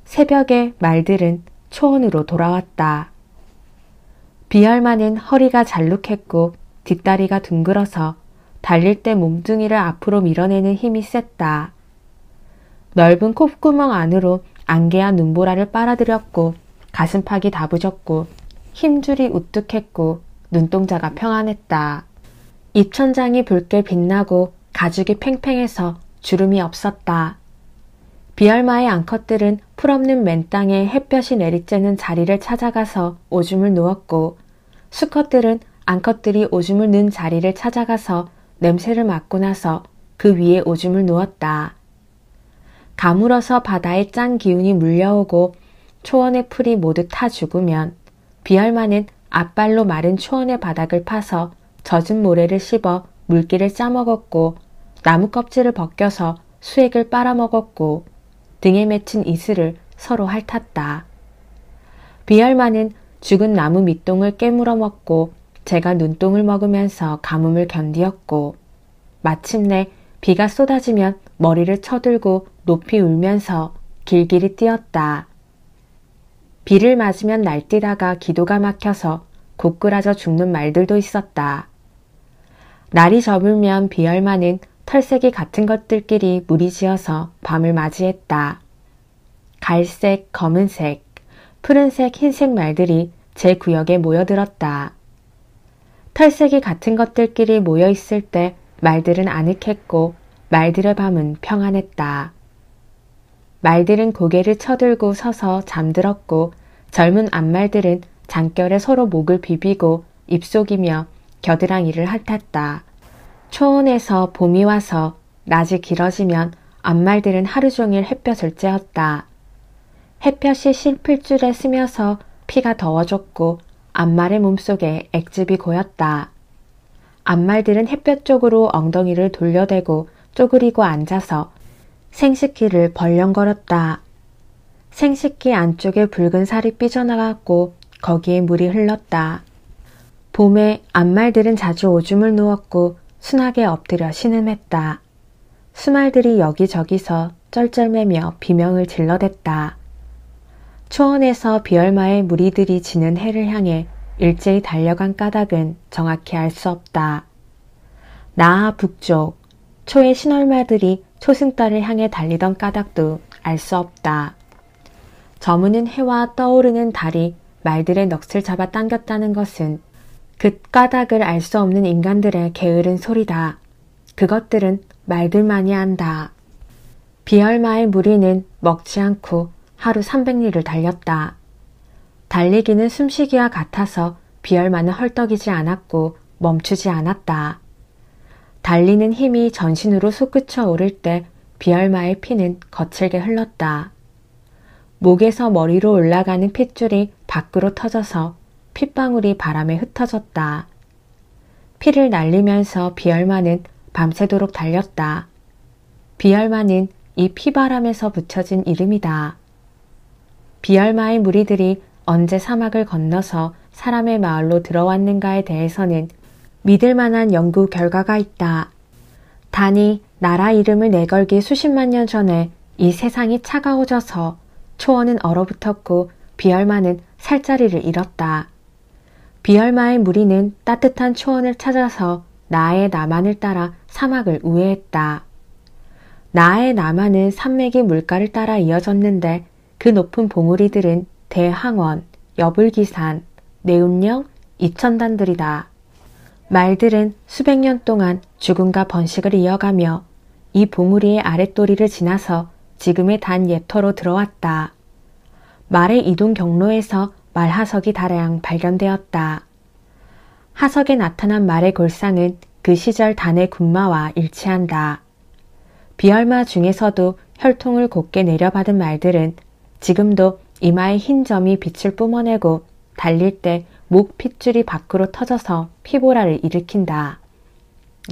새벽에 말들은 초원으로 돌아왔다. 비얼마는 허리가 잘룩했고 뒷다리가 둥글어서 달릴 때 몸뚱이를 앞으로 밀어내는 힘이 셌다. 넓은 콧구멍 안으로 안개와 눈보라를 빨아들였고 가슴팍이 다부졌고 힘줄이 우뚝했고 눈동자가 평안했다. 입천장이 붉게 빛나고 가죽이 팽팽해서 주름이 없었다. 비얼마의 암컷들은 풀없는 맨땅에 햇볕이 내리쬐는 자리를 찾아가서 오줌을 누웠고 수컷들은 암컷들이 오줌을 넣은 자리를 찾아가서 냄새를 맡고 나서 그 위에 오줌을 누웠다. 가물어서 바다의 짠 기운이 물려오고 초원의 풀이 모두 타 죽으면 비얼마는 앞발로 마른 초원의 바닥을 파서 젖은 모래를 씹어 물기를 짜먹었고 나무 껍질을 벗겨서 수액을 빨아먹었고 등에 맺힌 이슬을 서로 핥았다. 비얼마는 죽은 나무 밑동을 깨물어 먹고 제가 눈동을 먹으면서 가뭄을 견디었고 마침내 비가 쏟아지면 머리를 쳐들고 높이 울면서 길길이 뛰었다. 비를 맞으면 날뛰다가 기도가 막혀서 고꾸라져 죽는 말들도 있었다. 날이 접으면 비얼마는 털색이 같은 것들끼리 무리지어서 밤을 맞이했다. 갈색, 검은색, 푸른색, 흰색 말들이 제 구역에 모여들었다. 털색이 같은 것들끼리 모여있을 때 말들은 아늑했고 말들의 밤은 평안했다. 말들은 고개를 쳐들고 서서 잠들었고 젊은 암말들은 장결에 서로 목을 비비고 입속이며 겨드랑이를 핥았다. 초원에서 봄이 와서 낮이 길어지면 암말들은 하루 종일 햇볕을 쬐었다. 햇볕이 실필줄에 스며서 피가 더워졌고 암말의 몸속에 액즙이 고였다. 암말들은 햇볕 쪽으로 엉덩이를 돌려대고 쪼그리고 앉아서 생식기를 벌렁거렸다. 생식기 안쪽에 붉은 살이 삐져나갔고 거기에 물이 흘렀다. 봄에 암말들은 자주 오줌을 누웠고 순하게 엎드려 신음했다. 수말들이 여기저기서 쩔쩔매며 비명을 질러댔다. 초원에서 비얼마의 무리들이 지는 해를 향해 일제히 달려간 까닭은 정확히 알 수 없다. 나아 북쪽, 초의 신월마들이 초승달을 향해 달리던 까닭도 알 수 없다. 저무는 해와 떠오르는 달이 말들의 넋을 잡아 당겼다는 것은 그 까닭을 알 수 없는 인간들의 게으른 소리다. 그것들은 말들만이 안다. 비얼마의 무리는 먹지 않고 하루 300리를 달렸다. 달리기는 숨쉬기와 같아서 비얼마는 헐떡이지 않았고 멈추지 않았다. 달리는 힘이 전신으로 솟구쳐 오를 때 비얼마의 피는 거칠게 흘렀다. 목에서 머리로 올라가는 핏줄이 밖으로 터져서 핏방울이 바람에 흩어졌다. 피를 날리면서 비얼마는 밤새도록 달렸다. 비얼마는 이 피바람에서 붙여진 이름이다. 비얼마의 무리들이 언제 사막을 건너서 사람의 마을로 들어왔는가에 대해서는 믿을 만한 연구 결과가 있다. 단이 나라 이름을 내걸기 수십만 년 전에 이 세상이 차가워져서 초원은 얼어붙었고 비얼마는 살자리를 잃었다. 비얼마의 무리는 따뜻한 초원을 찾아서 나의 남한을 따라 사막을 우회했다. 나의 남한은 산맥이 물가를 따라 이어졌는데 그 높은 봉우리들은 대항원, 여불기산, 내운령, 이천단들이다. 말들은 수백 년 동안 죽음과 번식을 이어가며 이 봉우리의 아랫도리를 지나서 지금의 단 예터로 들어왔다. 말의 이동 경로에서 말하석이 다량 발견되었다. 하석에 나타난 말의 골상은 그 시절 단의 군마와 일치한다. 비얼마 중에서도 혈통을 곱게 내려받은 말들은 지금도 이마에 흰 점이 빛을 뿜어내고 달릴 때 목 핏줄이 밖으로 터져서 피보라를 일으킨다.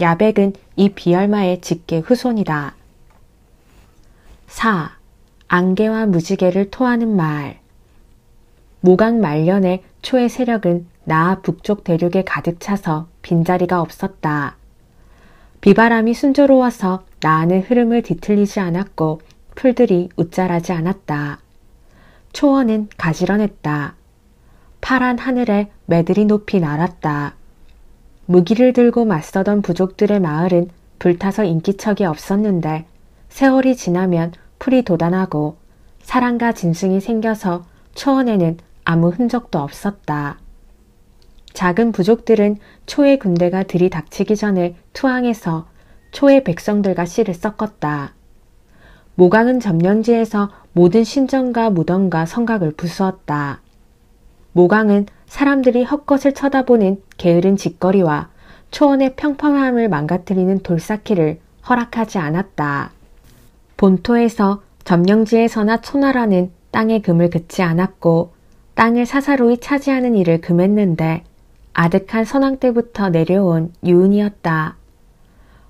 야백은 이 비얼마의 직계 후손이다. 4. 안개와 무지개를 토하는 말. 모강 말년에 초의 세력은 나아 북쪽 대륙에 가득 차서 빈자리가 없었다. 비바람이 순조로워서 나아는 흐름을 뒤틀리지 않았고 풀들이 웃자라지 않았다. 초원은 가지런했다. 파란 하늘에 매들이 높이 날았다. 무기를 들고 맞서던 부족들의 마을은 불타서 인기척이 없었는데 세월이 지나면 풀이 돋아나고 사랑과 진승이 생겨서 초원에는 아무 흔적도 없었다. 작은 부족들은 초의 군대가 들이닥치기 전에 투항해서 초의 백성들과 씨를 섞었다. 모강은 점령지에서 모든 신전과 무덤과 성곽을 부수었다. 모강은 사람들이 헛것을 쳐다보는 게으른 짓거리와 초원의 평평함을 망가뜨리는 돌쌓기를 허락하지 않았다. 본토에서 점령지에서나 초나라는 땅의 금을 긋지 않았고 땅을 사사로이 차지하는 일을 금했는데 아득한 선왕 때부터 내려온 유운이었다.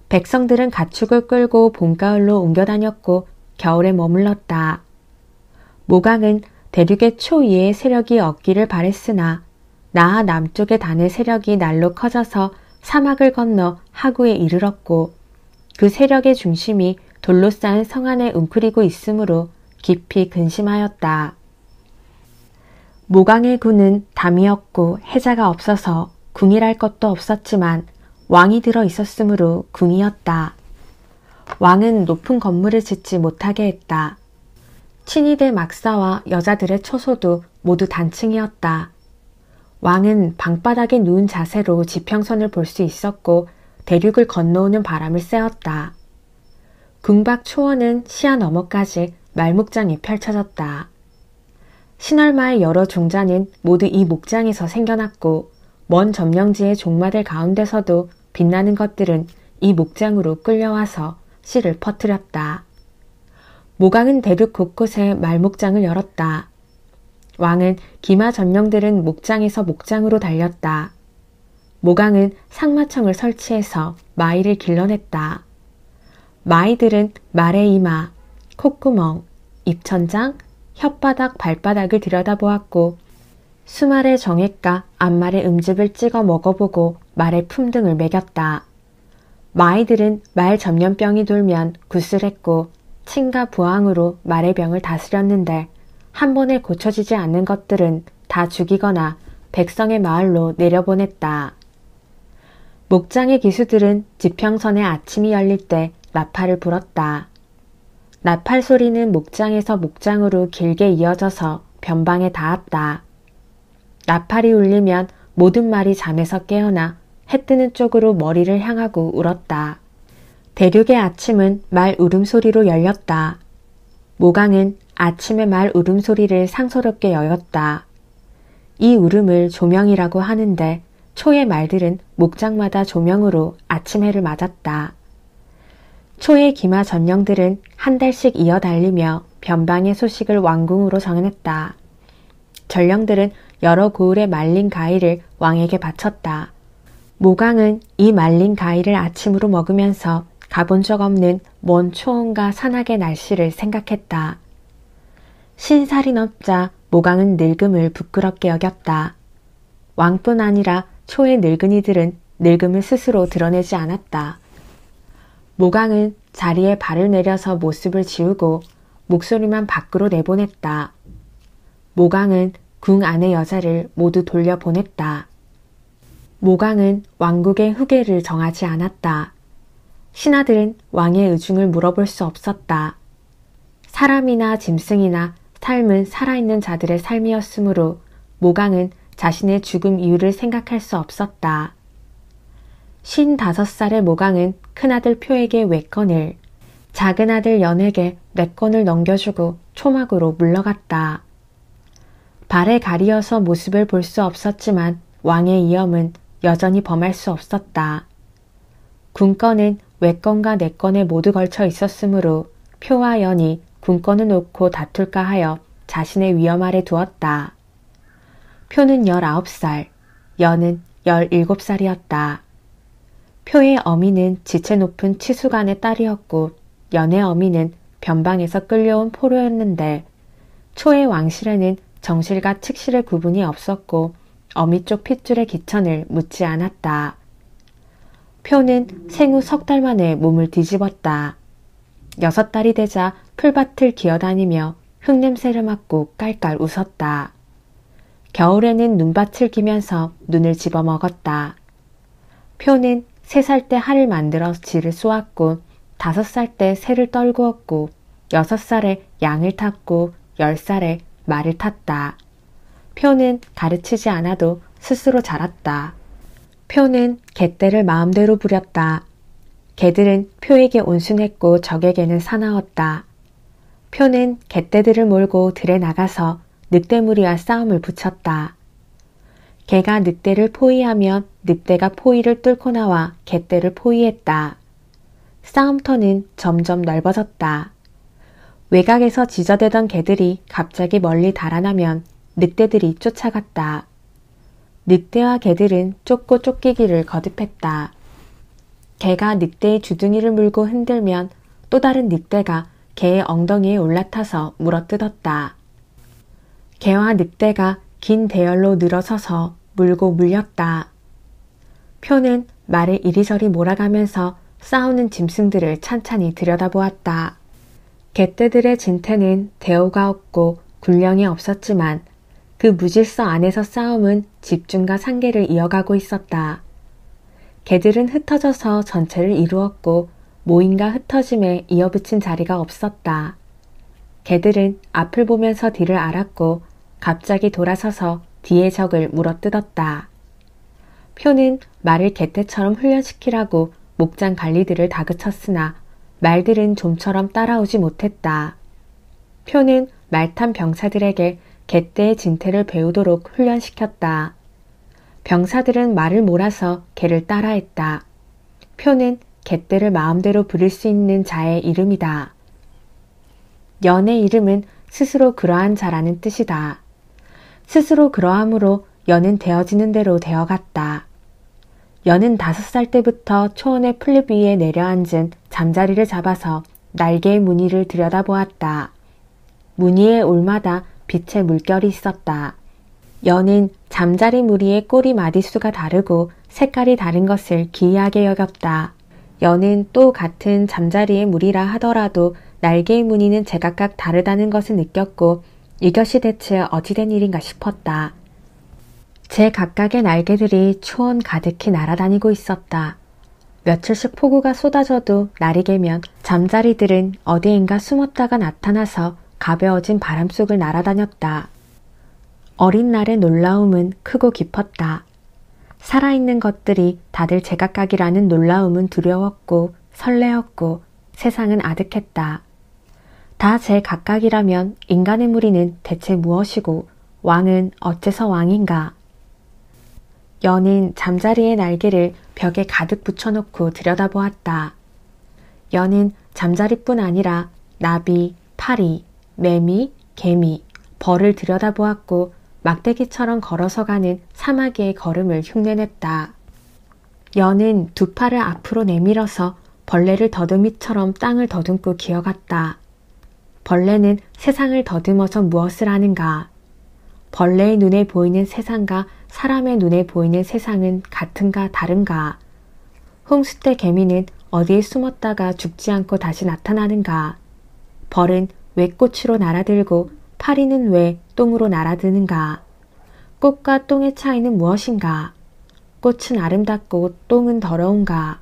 백성들은 가축을 끌고 봄가을로 옮겨 다녔고 겨울에 머물렀다. 모강은 대륙의 초위의 세력이 얻기를 바랬으나 나아 남쪽의 단의 세력이 날로 커져서 사막을 건너 하구에 이르렀고 그 세력의 중심이 돌로 쌓은 성 안에 웅크리고 있으므로 깊이 근심하였다. 모강의 군은 담이었고 해자가 없어서 궁이랄 것도 없었지만 왕이 들어 있었으므로 궁이었다. 왕은 높은 건물을 짓지 못하게 했다. 친위대 막사와 여자들의 처소도 모두 단층이었다. 왕은 방바닥에 누운 자세로 지평선을 볼 수 있었고 대륙을 건너오는 바람을 쐬었다. 궁 밖 초원은 시야 너머까지 말목장이 펼쳐졌다. 신월마의 여러 종자는 모두 이 목장에서 생겨났고 먼 점령지의 종마들 가운데서도 빛나는 것들은 이 목장으로 끌려와서 씨를 퍼뜨렸다. 모강은 대륙 곳곳에 말목장을 열었다. 왕은 기마 전령들은 목장에서 목장으로 달렸다. 모강은 상마청을 설치해서 마이를 길러냈다. 마이들은 말의 이마, 콧구멍, 입천장, 혓바닥, 발바닥을 들여다보았고 수말의 정액과 앞말의 음즙을 찍어 먹어보고 말의 품등을 매겼다. 마이들은 말 전염병이 돌면 구슬했고 침과 부항으로 말의 병을 다스렸는데 한 번에 고쳐지지 않는 것들은 다 죽이거나 백성의 마을로 내려보냈다. 목장의 기수들은 지평선의 아침이 열릴 때 나팔을 불었다. 나팔 소리는 목장에서 목장으로 길게 이어져서 변방에 닿았다. 나팔이 울리면 모든 말이 잠에서 깨어나 해 뜨는 쪽으로 머리를 향하고 울었다. 대륙의 아침은 말 울음소리로 열렸다. 모강은 아침의 말 울음소리를 상서롭게 여겼다. 이 울음을 조명이라고 하는데 초의 말들은 목장마다 조명으로 아침 해를 맞았다. 초의 기마 전령들은 한 달씩 이어 달리며 변방의 소식을 왕궁으로 전했다. 전령들은 여러 고을의 말린 가위를 왕에게 바쳤다. 모강은 이 말린 가위를 아침으로 먹으면서 가본 적 없는 먼 초원과 산악의 날씨를 생각했다. 신살인 업자 모강은 늙음을 부끄럽게 여겼다. 왕뿐 아니라 초의 늙은이들은 늙음을 스스로 드러내지 않았다. 모강은 자리에 발을 내려서 모습을 지우고 목소리만 밖으로 내보냈다. 모강은 궁 안의 여자를 모두 돌려보냈다. 모강은 왕국의 후계를 정하지 않았다. 신하들은 왕의 의중을 물어볼 수 없었다. 사람이나 짐승이나 삶은 살아있는 자들의 삶이었으므로 모강은 자신의 죽음 이유를 생각할 수 없었다. 55살의 모강은 큰아들 표에게 외건을, 작은아들 연에게 뇌건을 넘겨주고 초막으로 물러갔다. 발에 가리어서 모습을 볼 수 없었지만 왕의 이엄은 여전히 범할 수 없었다. 군건은 외건과 내건에 모두 걸쳐 있었으므로 표와 연이 군건을 놓고 다툴까 하여 자신의 위엄 아래 두었다. 표는 19살, 연은 17살이었다. 표의 어미는 지체 높은 치수간의 딸이었고 연의 어미는 변방에서 끌려온 포로였는데 초의 왕실에는 정실과 측실의 구분이 없었고 어미 쪽 핏줄의 기천을 묻지 않았다. 표는 생후 3달 만에 몸을 뒤집었다. 6달이 되자 풀밭을 기어다니며 흙냄새를 맡고 깔깔 웃었다. 겨울에는 눈밭을 기면서 눈을 집어먹었다. 표는 3살 때 활을 만들어 질을 쏘았고 5살 때 새를 떨구었고 6살에 양을 탔고 10살에 말을 탔다. 표는 가르치지 않아도 스스로 자랐다. 표는 개떼를 마음대로 부렸다. 개들은 표에게 온순했고 적에게는 사나웠다. 표는 개떼들을 몰고 들에 나가서 늑대무리와 싸움을 붙였다. 개가 늑대를 포위하면 늑대가 포위를 뚫고 나와 개떼를 포위했다. 싸움터는 점점 넓어졌다. 외곽에서 지저대던 개들이 갑자기 멀리 달아나면 늑대들이 쫓아갔다. 늑대와 개들은 쫓고 쫓기기를 거듭했다. 개가 늑대의 주둥이를 물고 흔들면 또 다른 늑대가 개의 엉덩이에 올라타서 물어뜯었다. 개와 늑대가 긴 대열로 늘어서서 물고 물렸다. 표는 말을 이리저리 몰아가면서 싸우는 짐승들을 찬찬히 들여다보았다. 개떼들의 진태는 대우가 없고 군령이 없었지만 그 무질서 안에서 싸움은 집중과 상계를 이어가고 있었다. 개들은 흩어져서 전체를 이루었고 모임과 흩어짐에 이어붙인 자리가 없었다. 개들은 앞을 보면서 뒤를 알았고 갑자기 돌아서서 뒤의 적을 물어뜯었다. 표는 말을 개떼처럼 훈련시키라고 목장 관리들을 다그쳤으나 말들은 좀처럼 따라오지 못했다. 표는 말탄 병사들에게 개떼의 진태를 배우도록 훈련시켰다. 병사들은 말을 몰아서 개를 따라했다. 표는 개떼를 마음대로 부릴 수 있는 자의 이름이다. 연의 이름은 스스로 그러한 자라는 뜻이다. 스스로 그러함으로 연은 되어지는 대로 되어갔다. 연은 5살 때부터 초원의 풀잎 위에 내려앉은 잠자리를 잡아서 날개의 무늬를 들여다보았다. 무늬의 올마다 빛의 물결이 있었다. 연은 잠자리 무리의 꼬리 마디수가 다르고 색깔이 다른 것을 기이하게 여겼다. 연은 또 같은 잠자리의 무리라 하더라도 날개의 무늬는 제각각 다르다는 것을 느꼈고 이것이 대체 어찌된 일인가 싶었다. 제각각의 날개들이 초원 가득히 날아다니고 있었다. 며칠씩 폭우가 쏟아져도 날이 개면 잠자리들은 어디인가 숨었다가 나타나서 가벼워진 바람 속을 날아다녔다. 어린 날의 놀라움은 크고 깊었다. 살아있는 것들이 다들 제각각이라는 놀라움은 두려웠고 설레었고 세상은 아득했다. 다 제각각이라면 인간의 무리는 대체 무엇이고 왕은 어째서 왕인가? 연은 잠자리의 날개를 벽에 가득 붙여놓고 들여다보았다. 연은 잠자리뿐 아니라 나비, 파리, 매미, 개미, 벌을 들여다보았고 막대기처럼 걸어서 가는 사마귀의 걸음을 흉내냈다. 연은 두 팔을 앞으로 내밀어서 벌레를 더듬이처럼 땅을 더듬고 기어갔다. 벌레는 세상을 더듬어서 무엇을 하는가? 벌레의 눈에 보이는 세상과 사람의 눈에 보이는 세상은 같은가 다른가? 홍수 때 개미는 어디에 숨었다가 죽지 않고 다시 나타나는가? 벌은 왜 꽃으로 날아들고 파리는 왜 똥으로 날아드는가? 꽃과 똥의 차이는 무엇인가? 꽃은 아름답고 똥은 더러운가?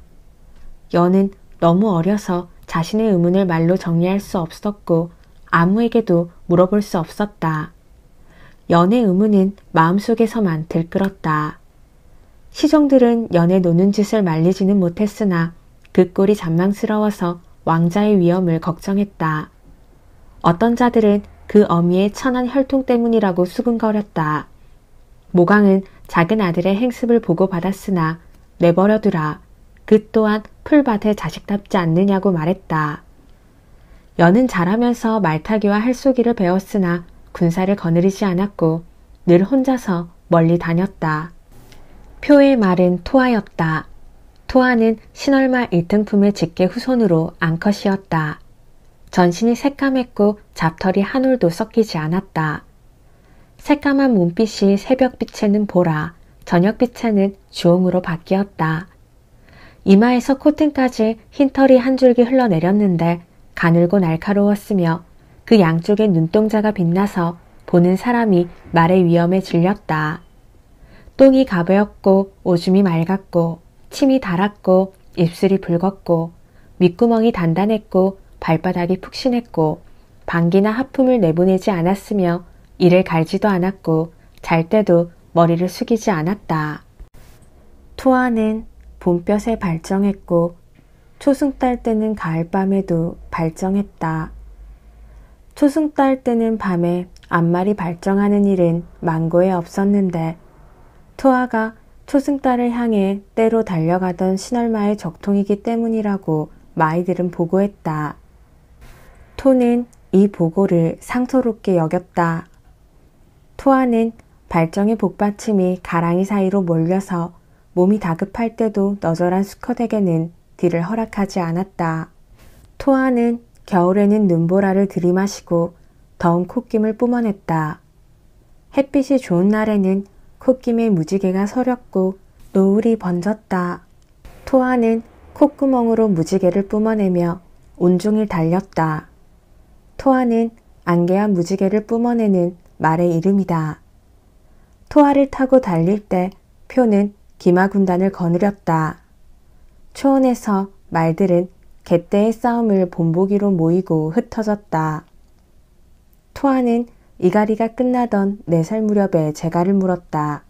연은 너무 어려서 자신의 의문을 말로 정리할 수 없었고 아무에게도 물어볼 수 없었다. 연의 의문은 마음속에서만 들끓었다. 시종들은 연의 노는 짓을 말리지는 못했으나 그 꼴이 잔망스러워서 왕자의 위험을 걱정했다. 어떤 자들은 그 어미의 천한 혈통 때문이라고 수군거렸다. 모강은 작은 아들의 행습을 보고받았으나 내버려두라. 그 또한 풀밭의 자식답지 않느냐고 말했다. 연은 자라면서 말타기와 할쏘기를 배웠으나 군사를 거느리지 않았고 늘 혼자서 멀리 다녔다. 표의 말은 토아였다. 토아는 신얼마 일등품의 직계 후손으로 암컷이었다. 전신이 새까맸고 잡털이 한 올도 섞이지 않았다. 새까만 몸빛이 새벽빛에는 보라, 저녁빛에는 주홍으로 바뀌었다. 이마에서 콧등까지 흰털이 한 줄기 흘러내렸는데 가늘고 날카로웠으며 그 양쪽에 눈동자가 빛나서 보는 사람이 말의 위험에 질렸다. 똥이 가벼웠고 오줌이 맑았고 침이 달았고 입술이 붉었고 밑구멍이 단단했고 발바닥이 푹신했고 방귀나 하품을 내보내지 않았으며 이를 갈지도 않았고 잘 때도 머리를 숙이지 않았다. 토아는 봄볕에 발정했고 초승달 때는 가을밤에도 발정했다. 초승달 때는 밤에 앞말이 발정하는 일은 만고에 없었는데 토아가 초승달을 향해 때로 달려가던 신얼마의 적통이기 때문이라고 마이들은 보고했다. 토는 이 보고를 상소롭게 여겼다. 토아는 발정의 복받침이 가랑이 사이로 몰려서 몸이 다급할 때도 너절한 수컷에게는 뒤를 허락하지 않았다. 토아는 겨울에는 눈보라를 들이마시고 더운 콧김을 뿜어냈다. 햇빛이 좋은 날에는 콧김에 무지개가 서렸고 노을이 번졌다. 토아는 콧구멍으로 무지개를 뿜어내며 온종일 달렸다. 토아는 안개와 무지개를 뿜어내는 말의 이름이다. 토아를 타고 달릴 때 표는 기마군단을 거느렸다. 초원에서 말들은 개떼의 싸움을 본보기로 모이고 흩어졌다. 토아는 이갈이가 끝나던 4살 무렵에 재갈을 물었다.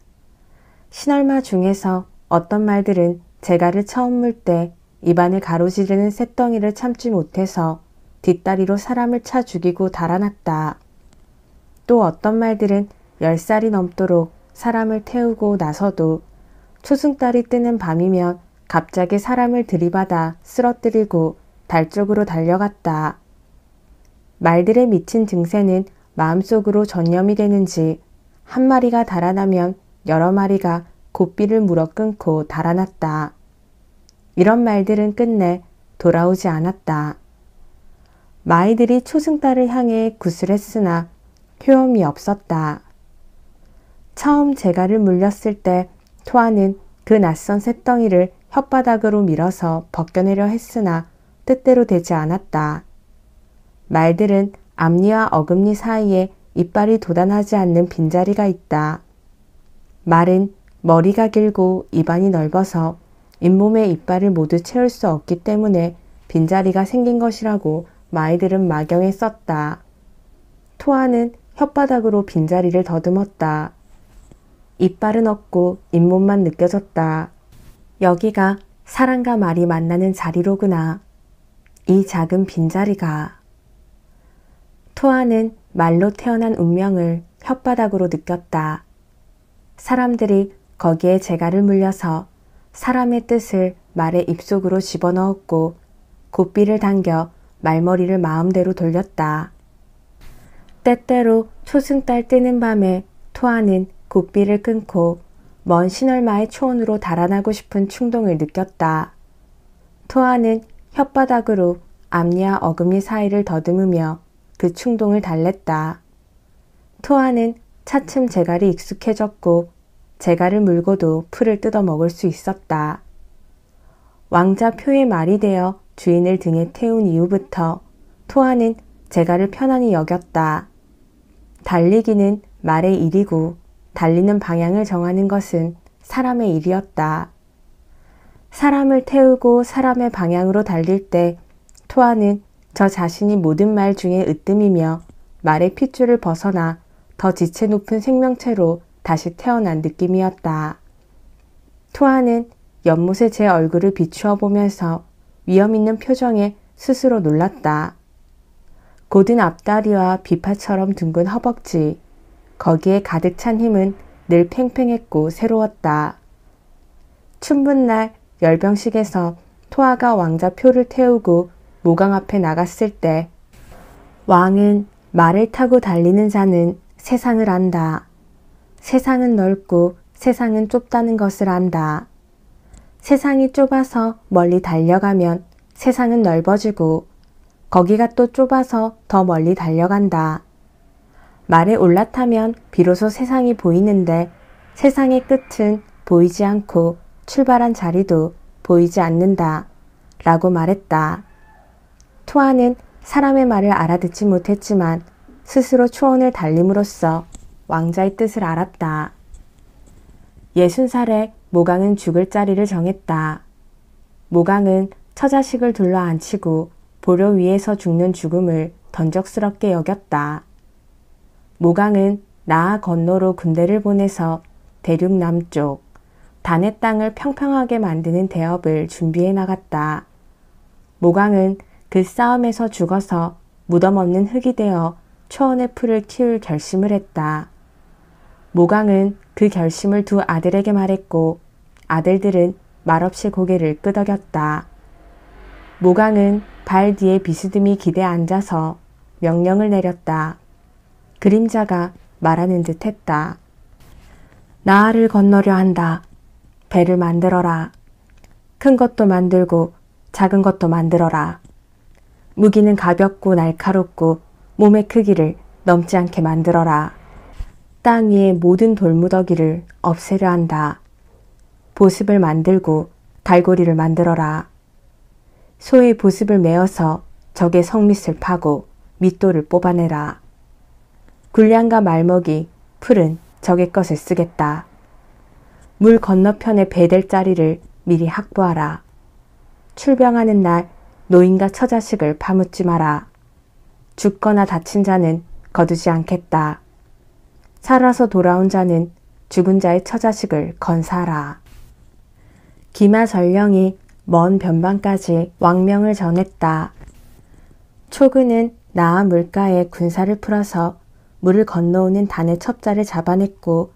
신얼마 중에서 어떤 말들은 재갈을 처음 물 때 입안을 가로지르는 쇳덩이를 참지 못해서 뒷다리로 사람을 차 죽이고 달아났다. 또 어떤 말들은 10살이 넘도록 사람을 태우고 나서도 초승달이 뜨는 밤이면 갑자기 사람을 들이받아 쓰러뜨리고 달 쪽으로 달려갔다. 말들의 미친 증세는 마음속으로 전염이 되는지 한 마리가 달아나면 여러 마리가 고삐를 물어 끊고 달아났다. 이런 말들은 끝내 돌아오지 않았다. 마이들이 초승달을 향해 구슬했으나 효험이 없었다. 처음 재갈을 물렸을 때 토아는 그 낯선 쇳덩이를 혓바닥으로 밀어서 벗겨내려 했으나 뜻대로 되지 않았다. 말들은 앞니와 어금니 사이에 이빨이 돋아나지 않는 빈자리가 있다. 말은 머리가 길고 입안이 넓어서 잇몸의 이빨을 모두 채울 수 없기 때문에 빈자리가 생긴 것이라고 마이들은 마경에 썼다. 토아는 혓바닥으로 빈자리를 더듬었다. 이빨은 없고 잇몸만 느껴졌다. 여기가 사람과 말이 만나는 자리로구나. 이 작은 빈자리가. 토아는 말로 태어난 운명을 혓바닥으로 느꼈다. 사람들이 거기에 재갈을 물려서 사람의 뜻을 말의 입속으로 집어넣었고 고삐를 당겨 말머리를 마음대로 돌렸다. 때때로 초승달 뜨는 밤에 토아는 고삐를 끊고 먼 신얼마의 초원으로 달아나고 싶은 충동을 느꼈다. 토아는 혓바닥으로 앞니와 어금니 사이를 더듬으며 그 충동을 달랬다. 토아는 차츰 재갈이 익숙해졌고 재갈을 물고도 풀을 뜯어 먹을 수 있었다. 왕자 표의 말이 되어 주인을 등에 태운 이후부터 토아는 재갈을 편안히 여겼다. 달리기는 말의 일이고 달리는 방향을 정하는 것은 사람의 일이었다. 사람을 태우고 사람의 방향으로 달릴 때 토아는 저 자신이 모든 말 중에 으뜸이며 말의 핏줄을 벗어나 더 지체 높은 생명체로 다시 태어난 느낌이었다. 토아는 연못에 제 얼굴을 비추어 보면서 위험 있는 표정에 스스로 놀랐다. 고든 앞다리와 비파처럼 둥근 허벅지, 거기에 가득 찬 힘은 늘 팽팽했고 새로웠다. 춘분날 열병식에서 토아가 왕자 표를 태우고 모강 앞에 나갔을 때 왕은 말을 타고 달리는 자는 세상을 안다. 세상은 넓고 세상은 좁다는 것을 안다. 세상이 좁아서 멀리 달려가면 세상은 넓어지고 거기가 또 좁아서 더 멀리 달려간다. 말에 올라타면 비로소 세상이 보이는데 세상의 끝은 보이지 않고 출발한 자리도 보이지 않는다. 라고 말했다. 토아는 사람의 말을 알아듣지 못했지만 스스로 초원을 달림으로써 왕자의 뜻을 알았다. 60살에 모강은 죽을 자리를 정했다. 모강은 처자식을 둘러 앉히고 보려 위에서 죽는 죽음을 던적스럽게 여겼다. 모강은 나아 건너로 군대를 보내서 대륙 남쪽 단의 땅을 평평하게 만드는 대업을 준비해 나갔다. 모강은 그 싸움에서 죽어서 무덤 없는 흙이 되어 초원의 풀을 키울 결심을 했다. 모강은 그 결심을 두 아들에게 말했고 아들들은 말없이 고개를 끄덕였다. 모강은 발 뒤에 비스듬히 기대 앉아서 명령을 내렸다. 그림자가 말하는 듯 했다. 나아를 건너려 한다. 배를 만들어라. 큰 것도 만들고 작은 것도 만들어라. 무기는 가볍고 날카롭고 몸의 크기를 넘지 않게 만들어라. 땅 위의 모든 돌무더기를 없애려 한다. 보습을 만들고 갈고리를 만들어라. 소의 보습을 메어서 적의 성밑을 파고 밑돌을 뽑아내라. 굴량과 말먹이, 풀은 적의 것을 쓰겠다. 물 건너편에 배댈 자리를 미리 확보하라. 출병하는 날 노인과 처자식을 파묻지 마라. 죽거나 다친 자는 거두지 않겠다. 살아서 돌아온 자는 죽은 자의 처자식을 건사하라. 기마 전령이 먼 변방까지 왕명을 전했다. 초근은 나아 물가에 군사를 풀어서 물을 건너오는 단의 첩자를 잡아냈고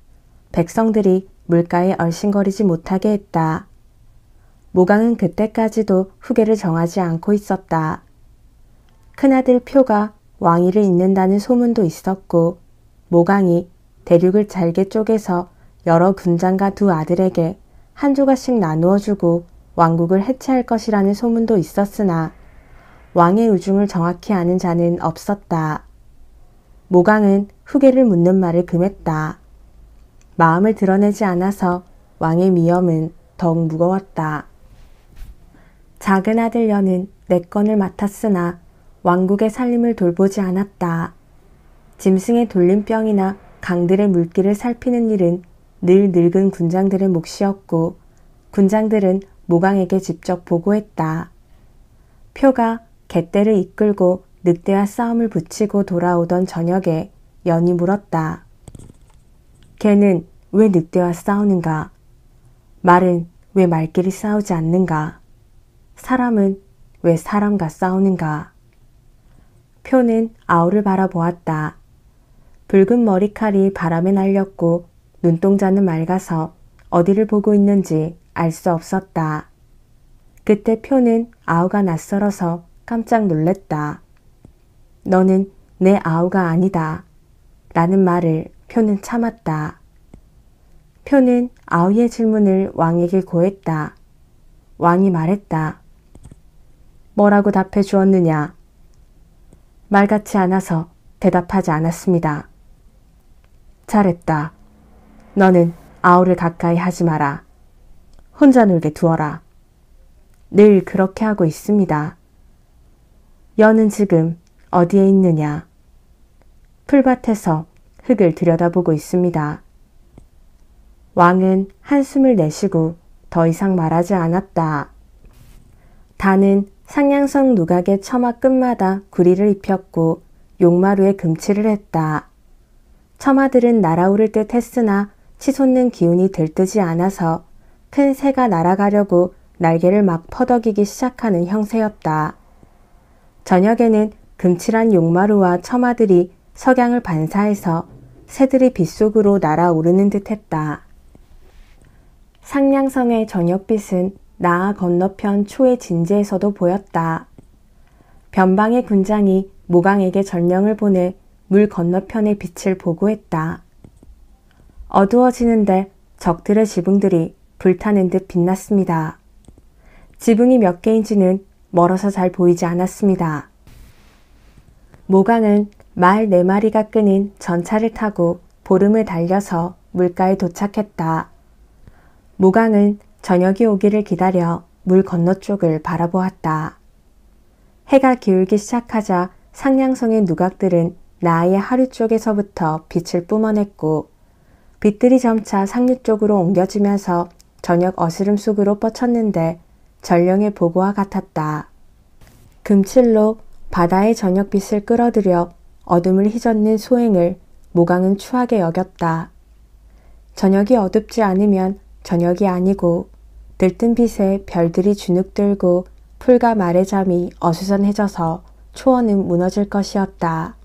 백성들이 물가에 얼씬거리지 못하게 했다. 모강은 그때까지도 후계를 정하지 않고 있었다. 큰아들 표가 왕위를 잇는다는 소문도 있었고 모강이 대륙을 잘게 쪼개서 여러 군장과 두 아들에게 한 조각씩 나누어 주고 왕국을 해체할 것이라는 소문도 있었으나 왕의 의중을 정확히 아는 자는 없었다. 모강은 후계를 묻는 말을 금했다. 마음을 드러내지 않아서 왕의 위험은 더욱 무거웠다. 작은 아들 연은 내건을 맡았으나 왕국의 살림을 돌보지 않았다. 짐승의 돌림병이나 강들의 물길을 살피는 일은 늘 늙은 군장들의 몫이었고 군장들은 모강에게 직접 보고했다. 표가 갯대를 이끌고 늑대와 싸움을 붙이고 돌아오던 저녁에 연이 물었다. 개는 왜 늑대와 싸우는가? 말은 왜 말끼리 싸우지 않는가? 사람은 왜 사람과 싸우는가? 표는 아우를 바라보았다. 붉은 머리칼이 바람에 날렸고 눈동자는 맑아서 어디를 보고 있는지 알 수 없었다. 그때 표는 아우가 낯설어서 깜짝 놀랬다. 너는 내 아우가 아니다. 라는 말을 표는 참았다. 표는 아우의 질문을 왕에게 고했다. 왕이 말했다. 뭐라고 답해 주었느냐? 말같지 않아서 대답하지 않았습니다. 잘했다. 너는 아우를 가까이 하지 마라. 혼자 놀게 두어라. 늘 그렇게 하고 있습니다. 연은 지금 어디에 있느냐? 풀밭에서 흙을 들여다보고 있습니다. 왕은 한숨을 내쉬고 더 이상 말하지 않았다. 단은 상냥성 누각의 처마 끝마다 구리를 입혔고 용마루에 금칠을 했다. 처마들은 날아오를 듯 했으나 치솟는 기운이 들뜨지 않아서 큰 새가 날아가려고 날개를 막 퍼덕이기 시작하는 형세였다. 저녁에는 금칠한 용마루와 처마들이 석양을 반사해서 새들이 빗속으로 날아오르는 듯 했다. 상냥성의 저녁빛은 나아 건너편 초의 진지에서도 보였다. 변방의 군장이 모강에게 전령을 보내 물 건너편의 빛을 보고했다. 어두워지는데 적들의 지붕들이 불타는 듯 빛났습니다. 지붕이 몇 개인지는 멀어서 잘 보이지 않았습니다. 모강은 말 4마리가 끄는 전차를 타고 보름을 달려서 물가에 도착했다. 모강은 저녁이 오기를 기다려 물 건너쪽을 바라보았다. 해가 기울기 시작하자 상냥성의 누각들은 나아의 하류 쪽에서부터 빛을 뿜어냈고 빛들이 점차 상류 쪽으로 옮겨지면서 저녁 어스름 속으로 뻗쳤는데 전령의 보고와 같았다. 금칠로 바다의 저녁빛을 끌어들여 어둠을 휘젓는 소행을 모강은 추하게 여겼다. 저녁이 어둡지 않으면 저녁이 아니고 들뜬 빛에 별들이 주눅들고 풀과 말의 잠이 어수선해져서 초원은 무너질 것이었다.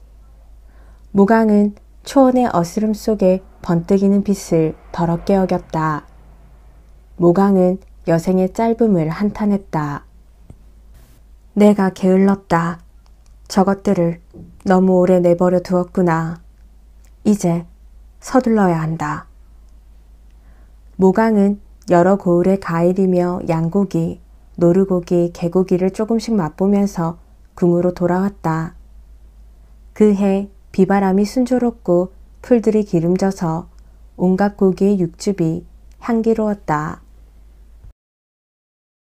모강은 초원의 어스름 속에 번뜩이는 빛을 더럽게 여겼다. 모강은 여생의 짧음을 한탄했다. 내가 게을렀다. 저것들을 너무 오래 내버려 두었구나. 이제 서둘러야 한다. 모강은 여러 고을의 가일이며 양고기, 노루고기, 개고기를 조금씩 맛보면서 궁으로 돌아왔다. 그해 비바람이 순조롭고 풀들이 기름져서 온갖 고기의 육즙이 향기로웠다.